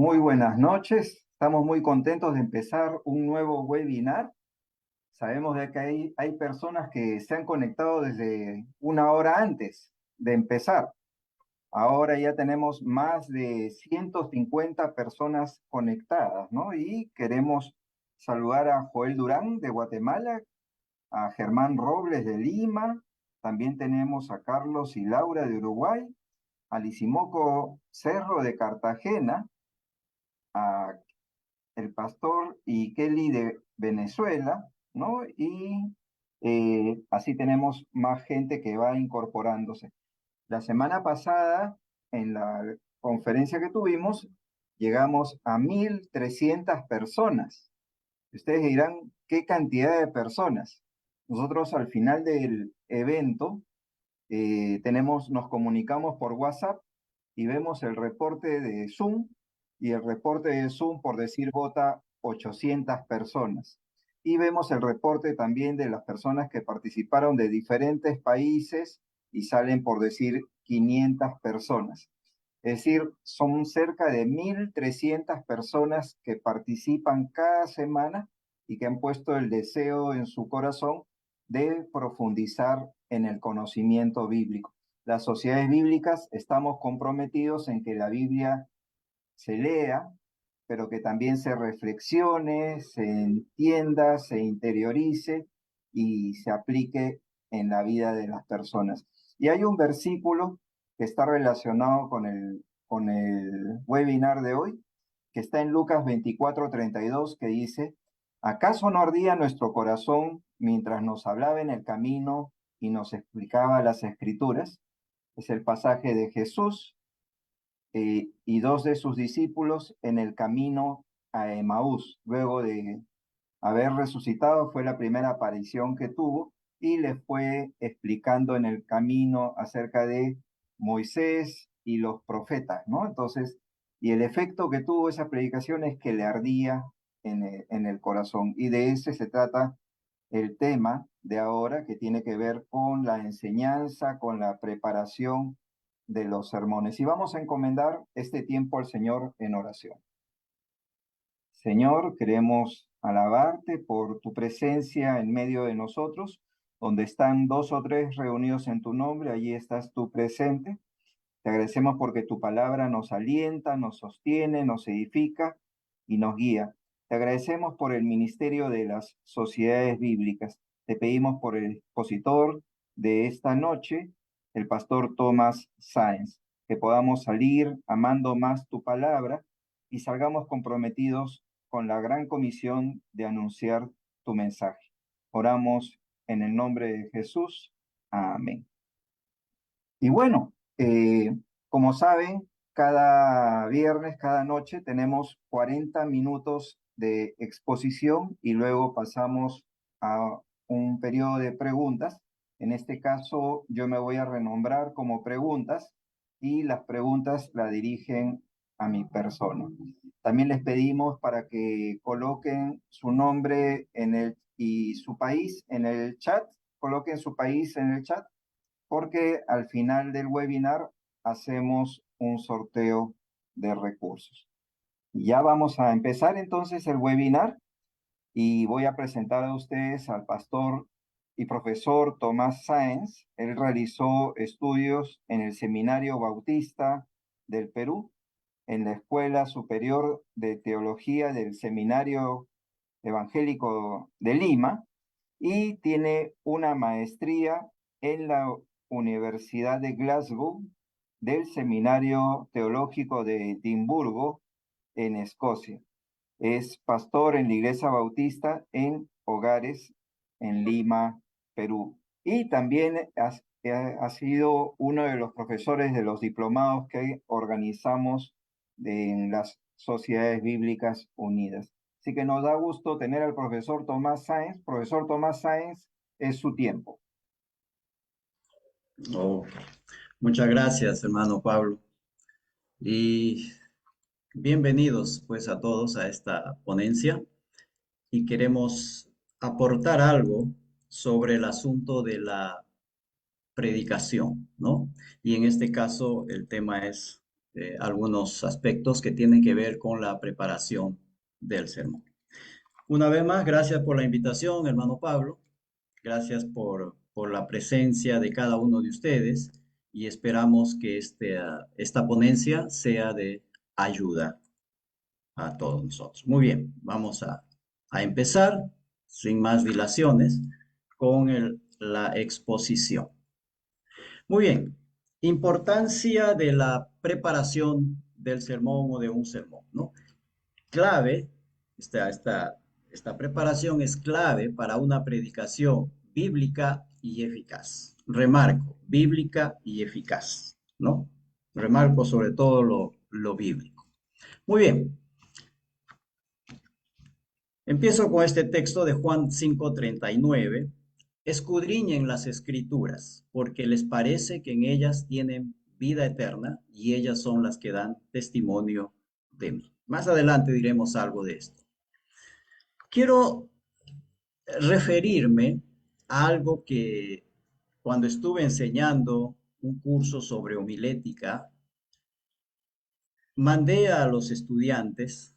Muy buenas noches. Estamos muy contentos de empezar un nuevo webinar. Sabemos de que hay personas que se han conectado desde una hora antes de empezar. Ahora ya tenemos más de 150 personas conectadas, ¿no? Y queremos saludar a Joel Durán de Guatemala, a Germán Robles de Lima, también tenemos a Carlos y Laura de Uruguay, a Lisimoco Cerro de Cartagena, a el pastor y Kelly de Venezuela, ¿no? Y así tenemos más gente que va incorporándose. La semana pasada, en la conferencia que tuvimos, llegamos a 1.300 personas. Ustedes dirán, ¿qué cantidad de personas? Nosotros al final del evento nos comunicamos por WhatsApp y vemos el reporte de Zoom, y el reporte de Zoom, por decir, vota 800 personas. Y vemos el reporte también de las personas que participaron de diferentes países y salen, por decir, 500 personas. Es decir, son cerca de 1.300 personas que participan cada semana y que han puesto el deseo en su corazón de profundizar en el conocimiento bíblico. Las sociedades bíblicas estamos comprometidos en que la Biblia se lea, pero que también se reflexione, se entienda, se interiorice y se aplique en la vida de las personas. Y hay un versículo que está relacionado con el webinar de hoy, que está en Lucas 24:32, que dice: ¿acaso no ardía nuestro corazón mientras nos hablaba en el camino y nos explicaba las escrituras? Es el pasaje de Jesús y dos de sus discípulos en el camino a Emaús. Luego de haber resucitado, fue la primera aparición que tuvo y les fue explicando en el camino acerca de Moisés y los profetas, ¿no? Entonces, y el efecto que tuvo esa predicación es que le ardía en el corazón. Y de ese se trata el tema de ahora, que tiene que ver con la enseñanza, con la preparación de los sermones. Y vamos a encomendar este tiempo al Señor en oración. Señor, queremos alabarte por tu presencia en medio de nosotros. Donde están dos o tres reunidos en tu nombre, allí estás tú presente. Te agradecemos porque tu palabra nos alienta, nos sostiene, nos edifica y nos guía. Te agradecemos por el ministerio de las sociedades bíblicas. Te pedimos por el expositor de esta noche, el pastor Thomas Sáenz, que podamos salir amando más tu palabra y salgamos comprometidos con la gran comisión de anunciar tu mensaje. Oramos en el nombre de Jesús. Amén. Y bueno, como saben, cada viernes, cada noche tenemos 40 minutos de exposición y luego pasamos a un periodo de preguntas. En este caso, yo me voy a renombrar como preguntas y las preguntas la dirigen a mi persona. También les pedimos para que coloquen su nombre y su país en el chat, coloquen su país en el chat, porque al final del webinar hacemos un sorteo de recursos. Ya vamos a empezar entonces el webinar y voy a presentar a ustedes al pastor y profesor Tomás Sáenz. Él realizó estudios en el Seminario Bautista del Perú, en la Escuela Superior de Teología del Seminario Evangélico de Lima, y tiene una maestría en la Universidad de Glasgow, del Seminario Teológico de Edimburgo, en Escocia. Es pastor en la Iglesia Bautista en Hogares, en Lima, Perú. Y también ha sido uno de los profesores de los diplomados que organizamos en las Sociedades Bíblicas Unidas. Así que nos da gusto tener al profesor Tomás Sáenz. Profesor Tomás Sáenz, es su tiempo. Oh, muchas gracias, hermano Pablo. Y bienvenidos pues a todos a esta ponencia y queremos aportar algo sobre el asunto de la predicación, ¿no? Y en este caso el tema es algunos aspectos que tienen que ver con la preparación del sermón. Una vez más, gracias por la invitación, hermano Pablo. Gracias por la presencia de cada uno de ustedes y esperamos que esta ponencia sea de ayuda a todos nosotros. Muy bien, vamos a empezar sin más dilaciones con la exposición. Muy bien, importancia de la preparación del sermón o de un sermón, ¿no? Clave, esta preparación es clave para una predicación bíblica y eficaz. Remarco, bíblica y eficaz, ¿no? Remarco sobre todo lo bíblico. Muy bien, empiezo con este texto de Juan 5:39. Escudriñen las escrituras, porque les parece que en ellas tienen vida eterna y ellas son las que dan testimonio de mí. Más adelante diremos algo de esto. Quiero referirme a algo que cuando estuve enseñando un curso sobre homilética, mandé a los estudiantes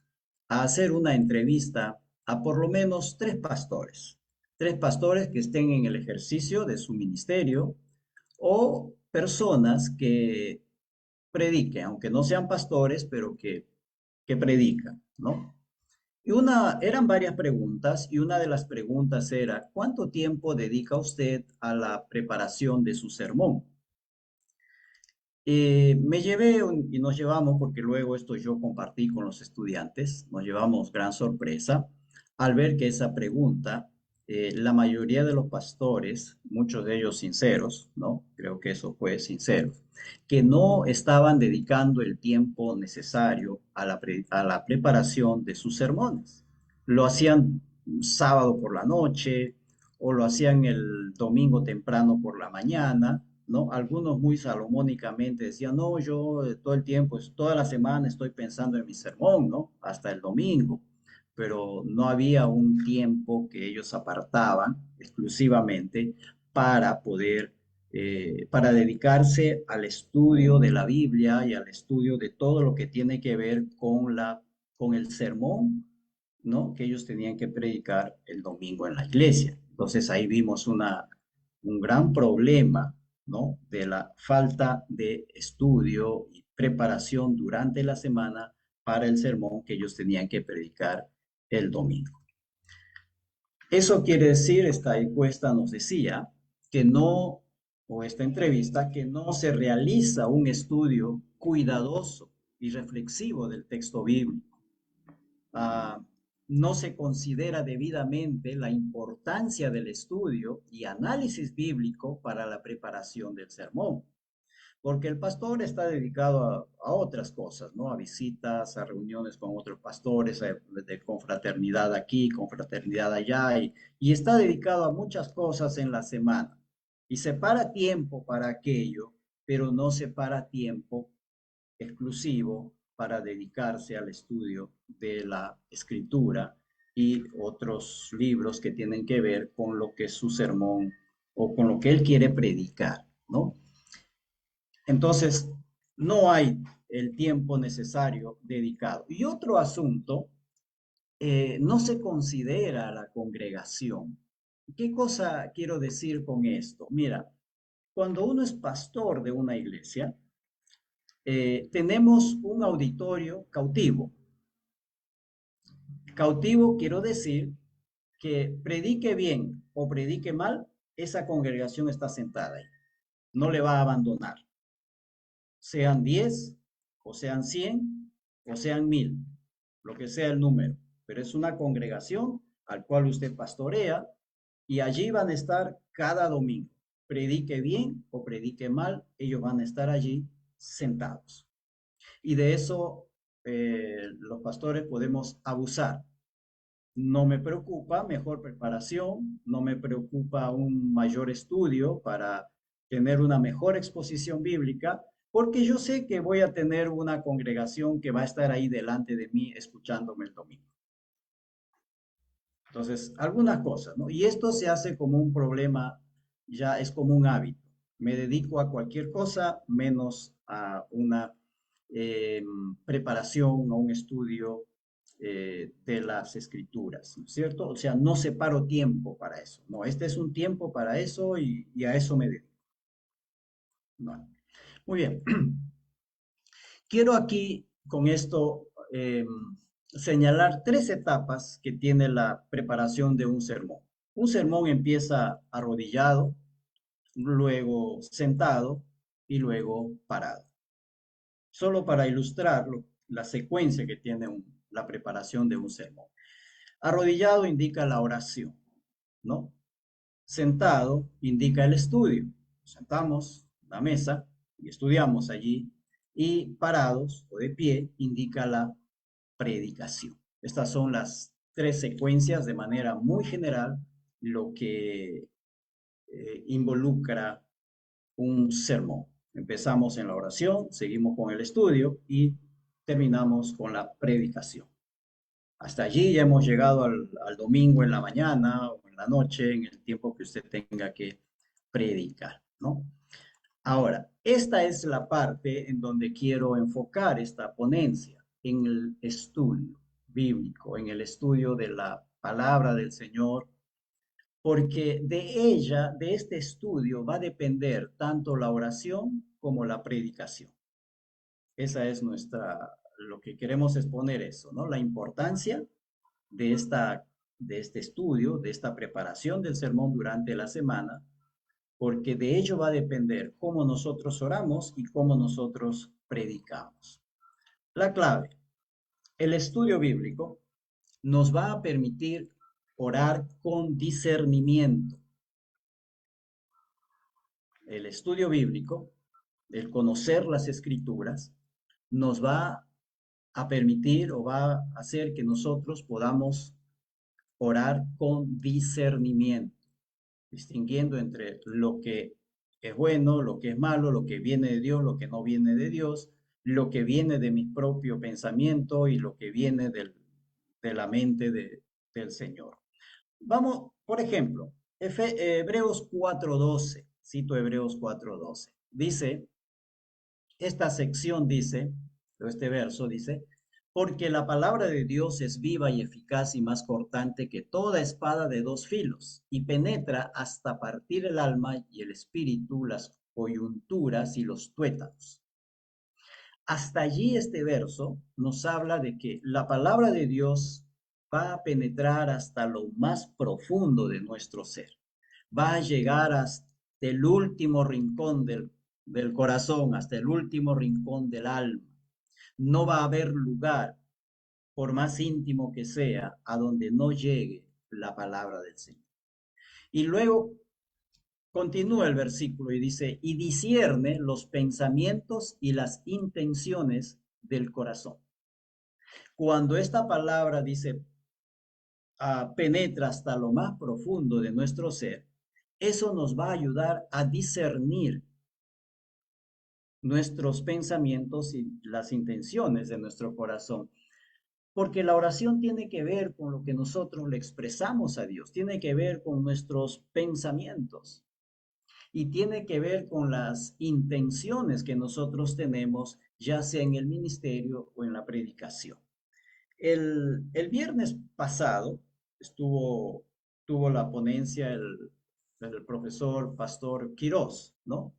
a hacer una entrevista a por lo menos tres pastores que estén en el ejercicio de su ministerio o personas que prediquen, aunque no sean pastores, pero que predican, ¿no? Eran varias preguntas y una de las preguntas era, ¿cuánto tiempo dedica usted a la preparación de su sermón? Y nos llevamos, porque luego esto yo compartí con los estudiantes, nos llevamos gran sorpresa al ver que esa pregunta, la mayoría de los pastores, muchos de ellos sinceros, ¿no? Creo que eso fue sincero, que no estaban dedicando el tiempo necesario a la preparación de sus sermones. Lo hacían sábado por la noche o lo hacían el domingo temprano por la mañana, ¿no? Algunos muy salomónicamente decían, no, yo todo el tiempo, toda la semana estoy pensando en mi sermón, ¿no? Hasta el domingo, pero no había un tiempo que ellos apartaban exclusivamente para poder, para dedicarse al estudio de la Biblia y al estudio de todo lo que tiene que ver con el sermón, ¿no? Que ellos tenían que predicar el domingo en la iglesia. Entonces ahí vimos un gran problema, ¿no? De la falta de estudio y preparación durante la semana para el sermón que ellos tenían que predicar el domingo. Eso quiere decir, esta encuesta nos decía que no, o esta entrevista, que no se realiza un estudio cuidadoso y reflexivo del texto bíblico. No se considera debidamente la importancia del estudio y análisis bíblico para la preparación del sermón, porque el pastor está dedicado a otras cosas, ¿no? A visitas, a reuniones con otros pastores, de confraternidad aquí, confraternidad allá, y está dedicado a muchas cosas en la semana. Y separa tiempo para aquello, pero no separa tiempo exclusivo para dedicarse al estudio de la escritura y otros libros que tienen que ver con lo que es su sermón o con lo que él quiere predicar, ¿no? Entonces, no hay el tiempo necesario dedicado. Y otro asunto, no se considera la congregación. ¿Qué cosa quiero decir con esto? Mira, cuando uno es pastor de una iglesia, tenemos un auditorio cautivo. Cautivo quiero decir que predique bien o predique mal, esa congregación está sentada ahí. No le va a abandonar. Sean 10, o sean 100, o sean 1000, lo que sea el número. Pero es una congregación al cual usted pastorea y allí van a estar cada domingo. Predique bien o predique mal, ellos van a estar allí sentados. Y de eso los pastores podemos abusar. No me preocupa mejor preparación, no me preocupa un mayor estudio para tener una mejor exposición bíblica, porque yo sé que voy a tener una congregación que va a estar ahí delante de mí escuchándome el domingo. Entonces, algunas cosas, ¿no? Y esto se hace como un problema, ya es como un hábito. Me dedico a cualquier cosa menos a eh, preparación o un estudio de las escrituras, ¿no es cierto? O sea, no separo tiempo para eso. No, este es un tiempo para eso y a eso me dedico. No. Muy bien. Quiero aquí con esto señalar tres etapas que tiene la preparación de un sermón. Un sermón empieza arrodillado, luego sentado y luego parado. Solo para ilustrarlo, la secuencia que tiene la preparación de un sermón. Arrodillado indica la oración, ¿no? Sentado indica el estudio. Sentamos en la mesa y estudiamos allí. Y parados o de pie indica la predicación. Estas son las tres secuencias de manera muy general lo que involucra un sermón. Empezamos en la oración, seguimos con el estudio y terminamos con la predicación. Hasta allí ya hemos llegado al domingo en la mañana o en la noche, en el tiempo que usted tenga que predicar, ¿no? Ahora, esta es la parte en donde quiero enfocar esta ponencia, en el estudio bíblico, en el estudio de la palabra del Señor, porque de ella, de este estudio, va a depender tanto la oración como la predicación. Esa es lo que queremos exponer eso, ¿no? La importancia de de este estudio, de esta preparación del sermón durante la semana, porque de ello va a depender cómo nosotros oramos y cómo nosotros predicamos. La clave, el estudio bíblico nos va a permitir orar con discernimiento. El estudio bíblico, el conocer las escrituras, nos va a permitir o va a hacer que nosotros podamos orar con discernimiento, distinguiendo entre lo que es bueno, lo que es malo, lo que viene de Dios, lo que no viene de Dios, lo que viene de mi propio pensamiento y lo que viene de la mente del Señor. Vamos, por ejemplo, Hebreos 4:12, cito Hebreos 4:12, dice, esta sección dice, o este verso dice, porque la palabra de Dios es viva y eficaz y más cortante que toda espada de dos filos, y penetra hasta partir el alma y el espíritu, las coyunturas y los tuétanos. Hasta allí este verso nos habla de que la palabra de Dios va a penetrar hasta lo más profundo de nuestro ser, va a llegar hasta el último rincón del corazón, hasta el último rincón del alma. No va a haber lugar, por más íntimo que sea, a donde no llegue la palabra del Señor. Y luego continúa el versículo y dice, y discierne los pensamientos y las intenciones del corazón. Cuando esta palabra dice, penetra hasta lo más profundo de nuestro ser, eso nos va a ayudar a discernir nuestros pensamientos y las intenciones de nuestro corazón. Porque la oración tiene que ver con lo que nosotros le expresamos a Dios, tiene que ver con nuestros pensamientos y tiene que ver con las intenciones que nosotros tenemos, ya sea en el ministerio o en la predicación. El viernes pasado tuvo la ponencia el profesor Pastor Quirós, ¿no?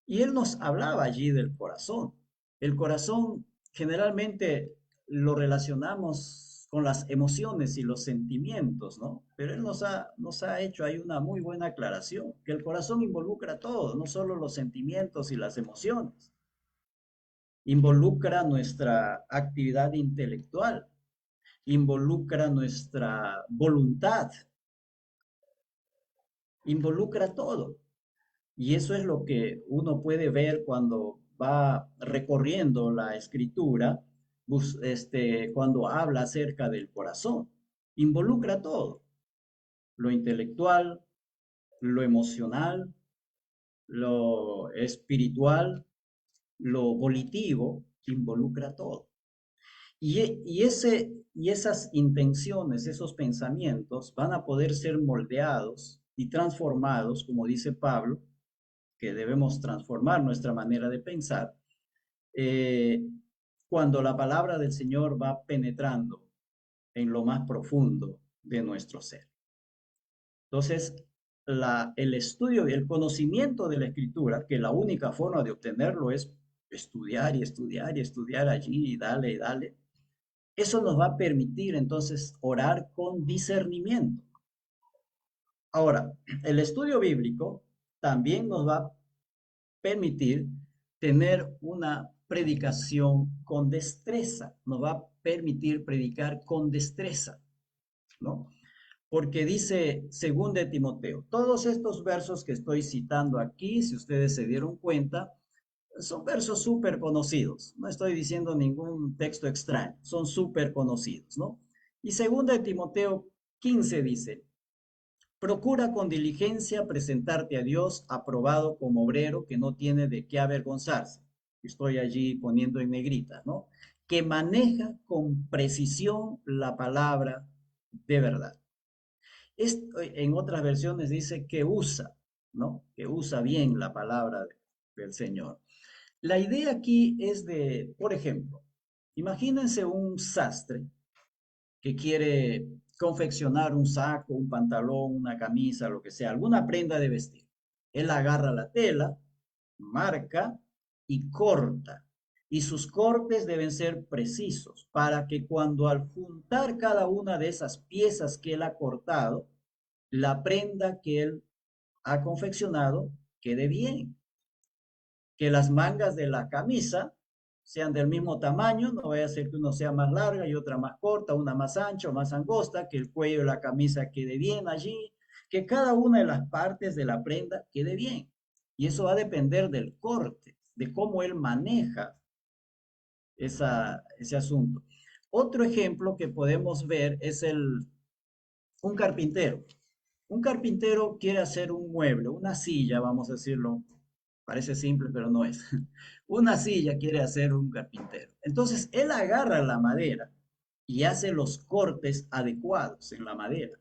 Y él nos hablaba allí del corazón. El corazón generalmente lo relacionamos con las emociones y los sentimientos, ¿no? Pero él nos ha hecho ahí una muy buena aclaración, que el corazón involucra todo, no solo los sentimientos y las emociones. Involucra nuestra actividad intelectual, involucra nuestra voluntad, involucra todo. Y eso es lo que uno puede ver cuando va recorriendo la escritura, cuando habla acerca del corazón. Involucra todo, lo intelectual, lo emocional, lo espiritual, lo volitivo, involucra todo. Y esas intenciones, esos pensamientos van a poder ser moldeados y transformados, como dice Pablo, que debemos transformar nuestra manera de pensar eh, cuando la palabra del Señor va penetrando en lo más profundo de nuestro ser. Entonces, el estudio y el conocimiento de la Escritura, que la única forma de obtenerlo es estudiar y estudiar y estudiar allí y dale y dale, eso nos va a permitir entonces orar con discernimiento. Ahora, el estudio bíblico también nos va a permitir tener una predicación con destreza, nos va a permitir predicar con destreza, ¿no? Porque dice según de Timoteo, todos estos versos que estoy citando aquí, si ustedes se dieron cuenta, son versos súper conocidos. No estoy diciendo ningún texto extraño, son súper conocidos, ¿no? Y según de Timoteo 15 dice, procura con diligencia presentarte a Dios aprobado como obrero que no tiene de qué avergonzarse. Estoy allí poniendo en negrita, ¿no? Que maneja con precisión la palabra de verdad. Esto, en otras versiones dice que usa, ¿no? Que usa bien la palabra del Señor. La idea aquí es de, por ejemplo, imagínense un sastre que quiere confeccionar un saco, un pantalón, una camisa, lo que sea, alguna prenda de vestir. Él agarra la tela, marca y corta. Y sus cortes deben ser precisos para que cuando al juntar cada una de esas piezas que él ha cortado, la prenda que él ha confeccionado quede bien. Que las mangas de la camisa sean del mismo tamaño, no vaya a ser que uno sea más larga y otra más corta, una más ancha o más angosta, que el cuello de la camisa quede bien allí, que cada una de las partes de la prenda quede bien. Y eso va a depender del corte, de cómo él maneja ese asunto. Otro ejemplo que podemos ver es un carpintero. Un carpintero quiere hacer un mueble, una silla, vamos a decirlo, parece simple, pero no es. Una silla quiere hacer un carpintero. Entonces, él agarra la madera y hace los cortes adecuados en la madera.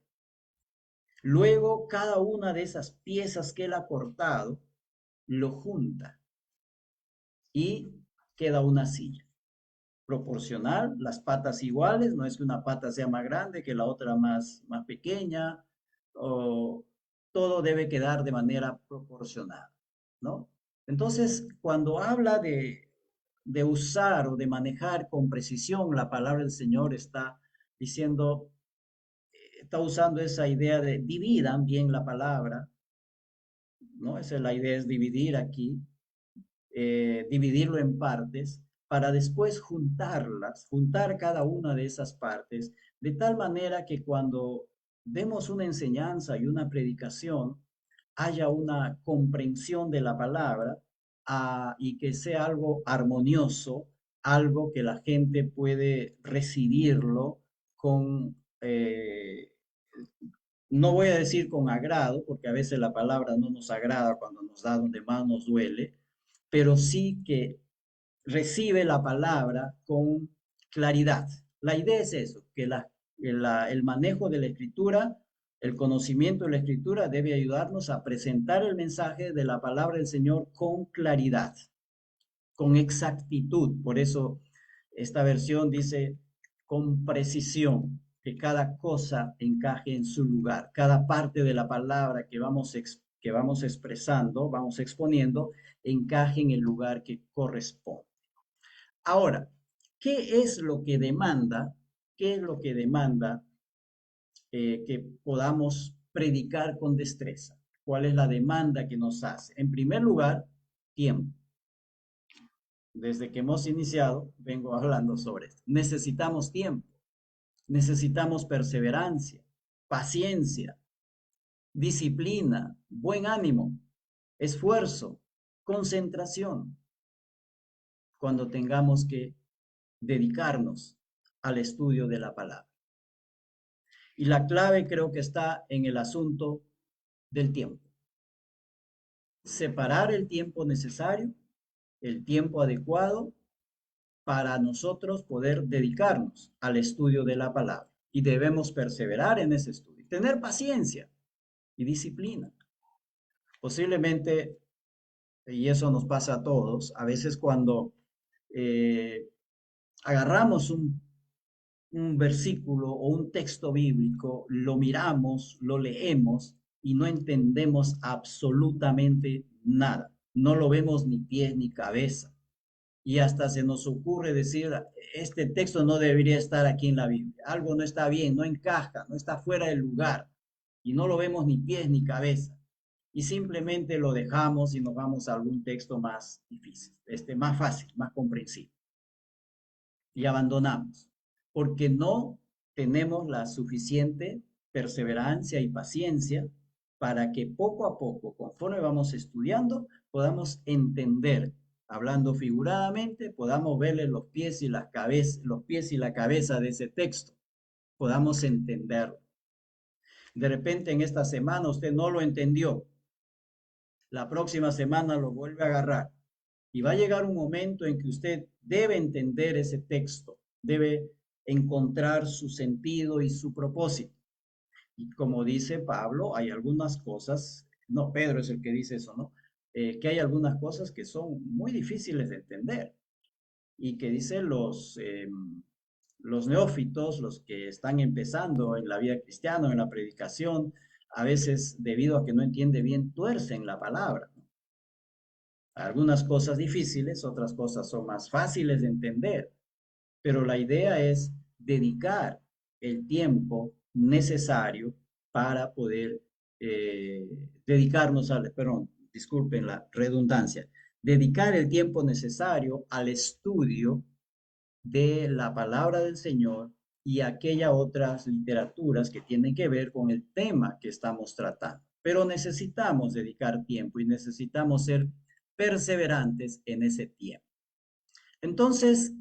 Luego, cada una de esas piezas que él ha cortado, lo junta y queda una silla. Proporcional, las patas iguales, no es que una pata sea más grande que la otra más pequeña, o todo debe quedar de manera proporcional, ¿no? Entonces, cuando habla de usar o de manejar con precisión la palabra del Señor, está diciendo, está usando esa idea de dividan bien la palabra, ¿no? Esa es la idea, es dividir aquí, dividirlo en partes para después juntarlas, juntar cada una de esas partes, de tal manera que cuando demos una enseñanza y una predicación, haya una comprensión de la palabra y que sea algo armonioso, algo que la gente puede recibirlo con, no voy a decir con agrado, porque a veces la palabra no nos agrada cuando nos da donde más nos duele, pero sí que recibe la palabra con claridad. La idea es eso, que el manejo de la escritura, el conocimiento de la escritura debe ayudarnos a presentar el mensaje de la palabra del Señor con claridad, con exactitud. Por eso esta versión dice con precisión, que cada cosa encaje en su lugar, cada parte de la palabra que vamos expresando, vamos exponiendo, encaje en el lugar que corresponde. Ahora, ¿qué es lo que demanda? ¿Qué es lo que demanda que podamos predicar con destreza? ¿Cuál es la demanda que nos hace? En primer lugar, tiempo. Desde que hemos iniciado, vengo hablando sobre esto. Necesitamos tiempo, necesitamos perseverancia, paciencia, disciplina, buen ánimo, esfuerzo, concentración, cuando tengamos que dedicarnos al estudio de la palabra. Y la clave creo que está en el asunto del tiempo. Separar el tiempo necesario, el tiempo adecuado para nosotros poder dedicarnos al estudio de la palabra. Y debemos perseverar en ese estudio, tener paciencia y disciplina. Posiblemente, y eso nos pasa a todos, a veces cuando eh, agarramos un versículo o un texto bíblico, lo miramos, lo leemos y no entendemos absolutamente nada. No lo vemos ni pies ni cabeza. Y hasta se nos ocurre decir, este texto no debería estar aquí en la Biblia. Algo no está bien, no encaja, no está fuera del lugar. Y no lo vemos ni pies ni cabeza. Y simplemente lo dejamos y nos vamos a algún texto más difícil, más fácil, más comprensible y abandonamos, porque no tenemos la suficiente perseverancia y paciencia para que poco a poco, conforme vamos estudiando, podamos entender, hablando figuradamente, podamos verle los pies y las cabezas, los pies y la cabeza de ese texto, podamos entenderlo. De repente en esta semana usted no lo entendió, la próxima semana lo vuelve a agarrar y va a llegar un momento en que usted debe entender ese texto, debe encontrar su sentido y su propósito. Y como dice Pablo, hay algunas cosas, no, Pedro es el que dice eso, ¿no? Que hay algunas cosas que son muy difíciles de entender y que dice los neófitos, los que están empezando en la vida cristiana, en la predicación, a veces debido a que no entiende bien, tuercen la palabra. Algunas cosas difíciles, otras cosas son más fáciles de entender, pero la idea es dedicar el tiempo necesario para poder dedicarnos al, perdón, disculpen la redundancia, dedicar el tiempo necesario al estudio de la palabra del Señor y aquellas otras literaturas que tienen que ver con el tema que estamos tratando. Pero necesitamos dedicar tiempo y necesitamos ser perseverantes en ese tiempo. Entonces,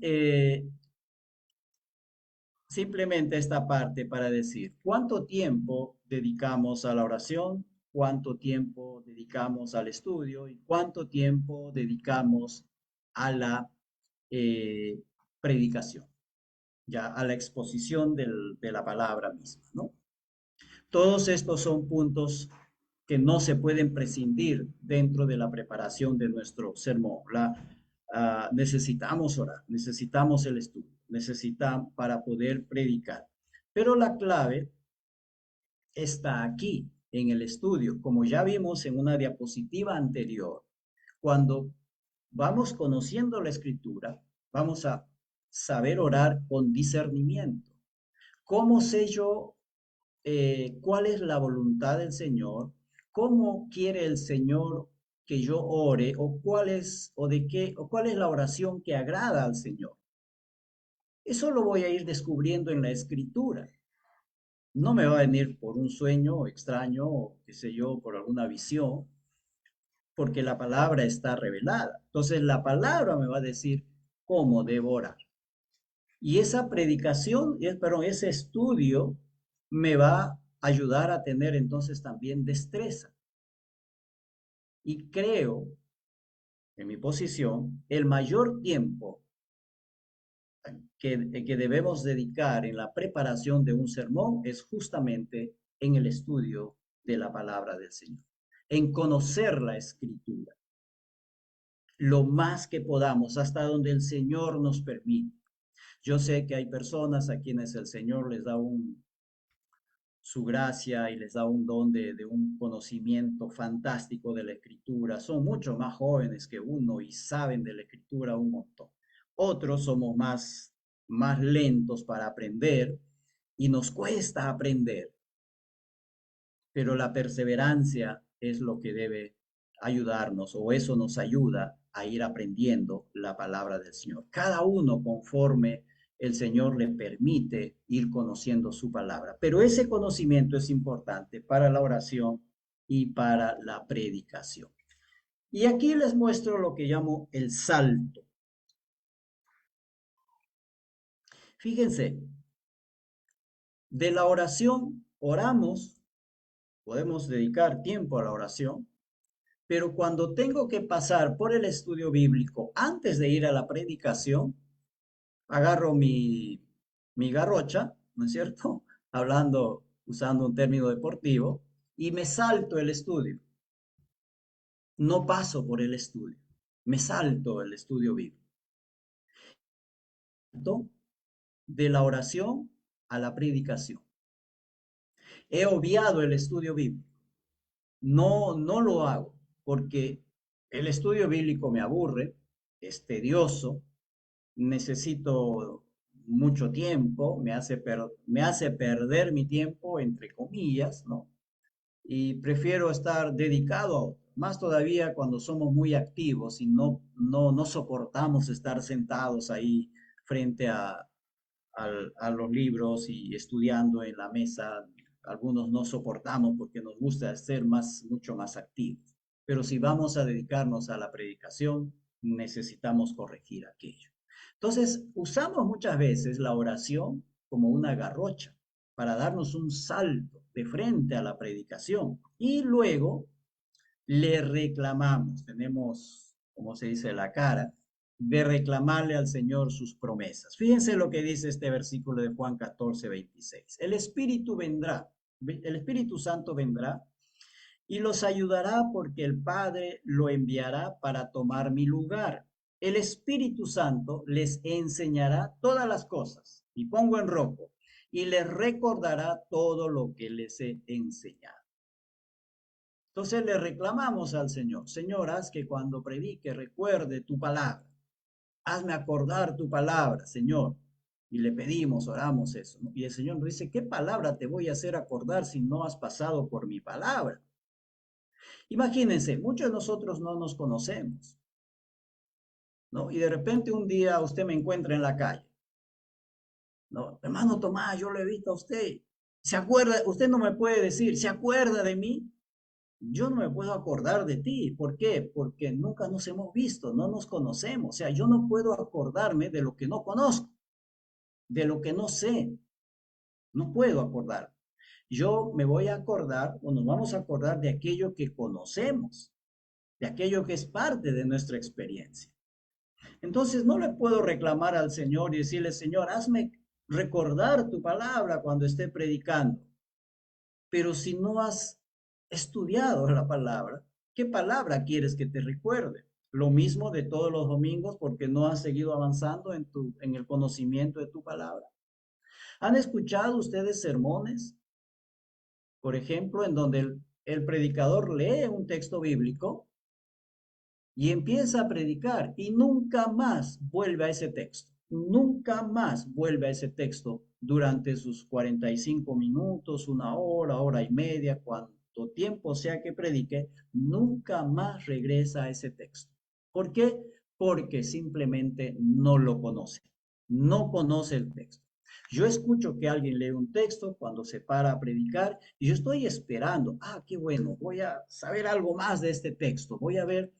simplemente esta parte para decir, ¿cuánto tiempo dedicamos a la oración? ¿Cuánto tiempo dedicamos al estudio? ¿Y cuánto tiempo dedicamos a la eh, predicación? Ya a la exposición de la palabra misma, ¿no? Todos estos son puntos que no se pueden prescindir dentro de la preparación de nuestro sermón. Necesitamos orar, necesitamos el estudio, necesitamos para poder predicar. Pero la clave está aquí, en el estudio, como ya vimos en una diapositiva anterior. Cuando vamos conociendo la escritura, vamos a saber orar con discernimiento. ¿Cómo sé yo cuál es la voluntad del Señor? ¿Cómo quiere el Señor que yo ore? ¿O cuál es, o de qué, o cuál es la oración que agrada al Señor? Eso lo voy a ir descubriendo en la escritura. No me va a venir por un sueño extraño, o qué sé yo, por alguna visión, porque la palabra está revelada. Entonces la palabra me va a decir cómo debo orar. Y esa predicación, perdón, ese estudio me va a ayudar a tener entonces también destreza. Y creo, en mi posición, el mayor tiempo que debemos dedicar en la preparación de un sermón es justamente en el estudio de la palabra del Señor, en conocer la escritura, lo más que podamos, hasta donde el Señor nos permite. Yo sé que hay personas a quienes el Señor les da su gracia y les da un don de un conocimiento fantástico de la escritura. Son mucho más jóvenes que uno y saben de la escritura un montón. Otros somos más lentos para aprender y nos cuesta aprender, pero la perseverancia es lo que debe ayudarnos o eso nos ayuda a ir aprendiendo la palabra del Señor. Cada uno conforme el Señor le permite ir conociendo su palabra. Pero ese conocimiento es importante para la oración y para la predicación. Y aquí les muestro lo que llamo el salto. Fíjense, de la oración oramos, podemos dedicar tiempo a la oración, pero cuando tengo que pasar por el estudio bíblico antes de ir a la predicación, agarro mi garrocha, ¿no es cierto? Hablando, usando un término deportivo, y me salto el estudio. No paso por el estudio, me salto el estudio bíblico. de la oración a la predicación. He obviado el estudio bíblico. No, no lo hago porque el estudio bíblico me aburre, es tedioso, necesito mucho tiempo, me hace perder mi tiempo, entre comillas, ¿no? Y prefiero estar dedicado a otro. Más todavía cuando somos muy activos y no soportamos estar sentados ahí frente a los libros y estudiando en la mesa. Algunos no soportamos porque nos gusta ser mucho más activos. Pero si vamos a dedicarnos a la predicación, necesitamos corregir aquello. Entonces, usamos muchas veces la oración como una garrocha para darnos un salto de frente a la predicación y luego le reclamamos, tenemos, como se dice, la cara de reclamarle al Señor sus promesas. Fíjense lo que dice este versículo de Juan 14:26. El Espíritu vendrá, el Espíritu Santo vendrá y los ayudará porque el Padre lo enviará para tomar mi lugar. El Espíritu Santo les enseñará todas las cosas, y pongo en rojo, y les recordará todo lo que les he enseñado. Entonces le reclamamos al Señor, Señor, haz que cuando predique recuerde tu palabra. Hazme acordar tu palabra, Señor. Y le pedimos, oramos eso, ¿no? Y el Señor nos dice, ¿qué palabra te voy a hacer acordar si no has pasado por mi palabra? Imagínense, muchos de nosotros no nos conocemos, ¿no? Y de repente un día usted me encuentra en la calle, ¿no? Hermano Tomás, yo lo he visto a usted. ¿Se acuerda? Usted no me puede decir, ¿se acuerda de mí? Yo no me puedo acordar de ti. ¿Por qué? Porque nunca nos hemos visto, no nos conocemos. O sea, yo no puedo acordarme de lo que no conozco, de lo que no sé. No puedo acordar. Yo me voy a acordar o nos vamos a acordar de aquello que conocemos, de aquello que es parte de nuestra experiencia. Entonces no le puedo reclamar al Señor y decirle, Señor, hazme recordar tu palabra cuando esté predicando. Pero si no has estudiado la palabra, ¿qué palabra quieres que te recuerde? Lo mismo de todos los domingos porque no has seguido avanzando en el conocimiento de tu palabra. ¿Han escuchado ustedes sermones, por ejemplo, en donde el predicador lee un texto bíblico y empieza a predicar y nunca más vuelve a ese texto? Nunca más vuelve a ese texto durante sus 45 minutos, una hora, hora y media, cuanto tiempo sea que predique, nunca más regresa a ese texto. ¿Por qué? Porque simplemente no lo conoce, no conoce el texto. Yo escucho que alguien lee un texto cuando se para a predicar y yo estoy esperando, qué bueno, voy a saber algo más de este texto, voy a ver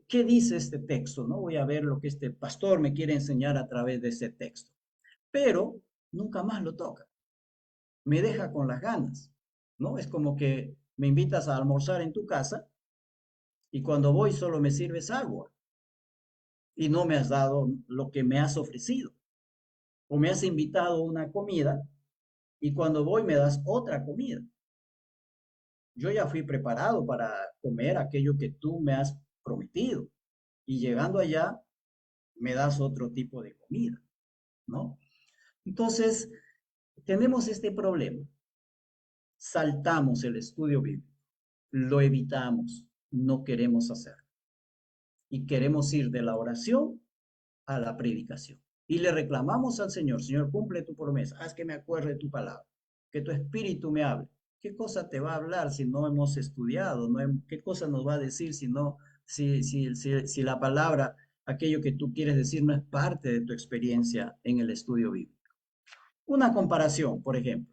qué dice este texto, ¿no? Voy a ver lo que este pastor me quiere enseñar a través de ese texto. Pero nunca más lo toca. Me deja con las ganas, ¿no? Es como que me invitas a almorzar en tu casa y cuando voy solo me sirves agua y no me has dado lo que me has ofrecido. O me has invitado a una comida y cuando voy me das otra comida. Yo ya fui preparado para comer aquello que tú me has prometido y llegando allá me das otro tipo de comida, ¿no? Entonces, tenemos este problema. Saltamos el estudio bíblico, lo evitamos, no queremos hacerlo. Y queremos ir de la oración a la predicación. Y le reclamamos al Señor, Señor, cumple tu promesa, haz que me acuerde tu palabra, que tu espíritu me hable. ¿Qué cosa te va a hablar si no hemos estudiado? ¿Qué cosa nos va a decir si la palabra, aquello que tú quieres decir, no es parte de tu experiencia en el estudio bíblico? Una comparación, por ejemplo.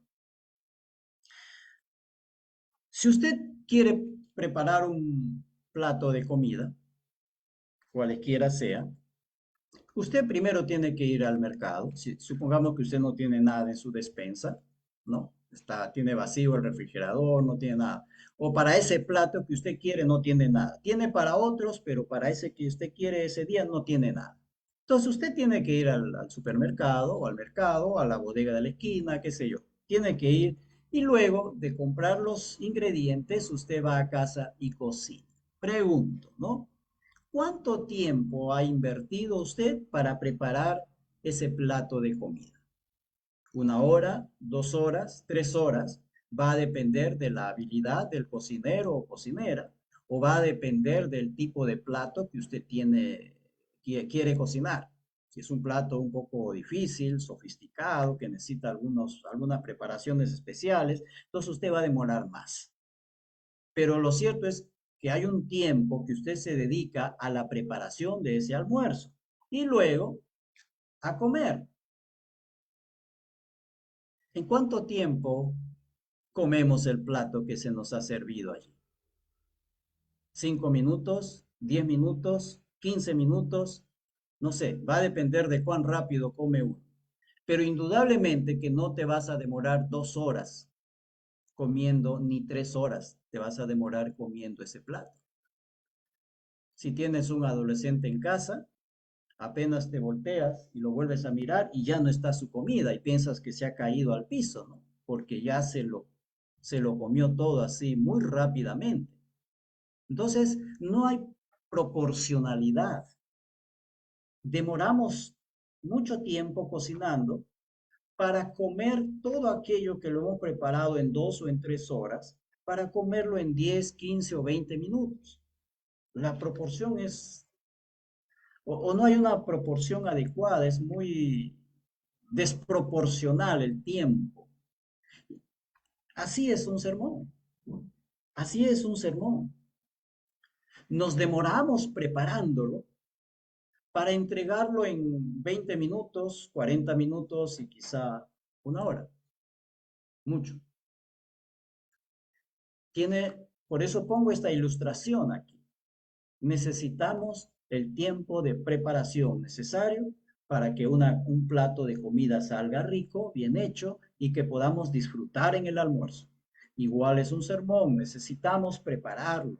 Si usted quiere preparar un plato de comida, cualquiera sea, usted primero tiene que ir al mercado. Supongamos que usted no tiene nada en su despensa, ¿no? Tiene vacío el refrigerador, no tiene nada. O para ese plato que usted quiere no tiene nada. Tiene para otros, pero para ese que usted quiere ese día no tiene nada. Entonces usted tiene que ir al supermercado o al mercado, a la bodega de la esquina, qué sé yo. Tiene que ir y luego de comprar los ingredientes, usted va a casa y cocina. Pregunto, ¿no? ¿Cuánto tiempo ha invertido usted para preparar ese plato de comida. 1 hora, 2 horas, 3 horas, va a depender de la habilidad del cocinero o cocinera, o va a depender del tipo de plato que usted quiere cocinar. Si es un plato un poco difícil, sofisticado, que necesita algunas preparaciones especiales, entonces usted va a demorar más. Pero lo cierto es que hay un tiempo que usted se dedica a la preparación de ese almuerzo y luego a comer. ¿En cuánto tiempo comemos el plato que se nos ha servido allí? ¿5 minutos? ¿10 minutos? ¿15 minutos? No sé, va a depender de cuán rápido come uno. Pero indudablemente que no te vas a demorar 2 horas comiendo, ni 3 horas te vas a demorar comiendo ese plato. Si tienes un adolescente en casa, apenas te volteas y lo vuelves a mirar y ya no está su comida y piensas que se ha caído al piso, ¿no? Porque ya se lo comió todo así muy rápidamente. Entonces, no hay proporcionalidad. Demoramos mucho tiempo cocinando para comer todo aquello que lo hemos preparado en 2 o en 3 horas, para comerlo en 10, 15 o 20 minutos. La proporción o no hay una proporción adecuada, es muy desproporcional el tiempo. Así es un sermón, así es un sermón. Nos demoramos preparándolo para entregarlo en 20 minutos, 40 minutos y quizá 1 hora, mucho. Por eso pongo esta ilustración aquí. Necesitamos el tiempo de preparación necesario para que un plato de comida salga rico, bien hecho y que podamos disfrutar en el almuerzo. Igual es un sermón, necesitamos prepararlo,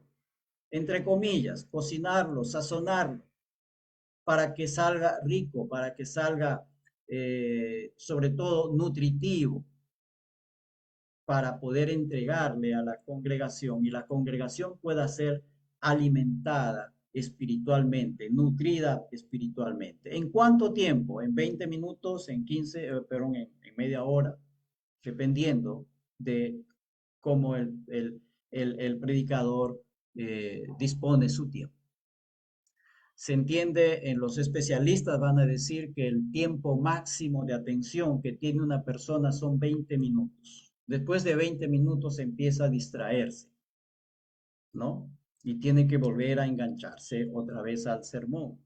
entre comillas, cocinarlo, sazonarlo, para que salga rico, para que salga sobre todo nutritivo, para poder entregarle a la congregación y la congregación pueda ser alimentada espiritualmente, nutrida espiritualmente. ¿En cuánto tiempo? ¿En 20 minutos? ¿En 15? Perdón, en media hora, dependiendo de cómo el predicador dispone su tiempo. Se entiende, en los especialistas van a decir que el tiempo máximo de atención que tiene una persona son 20 minutos. Después de 20 minutos empieza a distraerse, ¿no? Y tiene que volver a engancharse otra vez al sermón.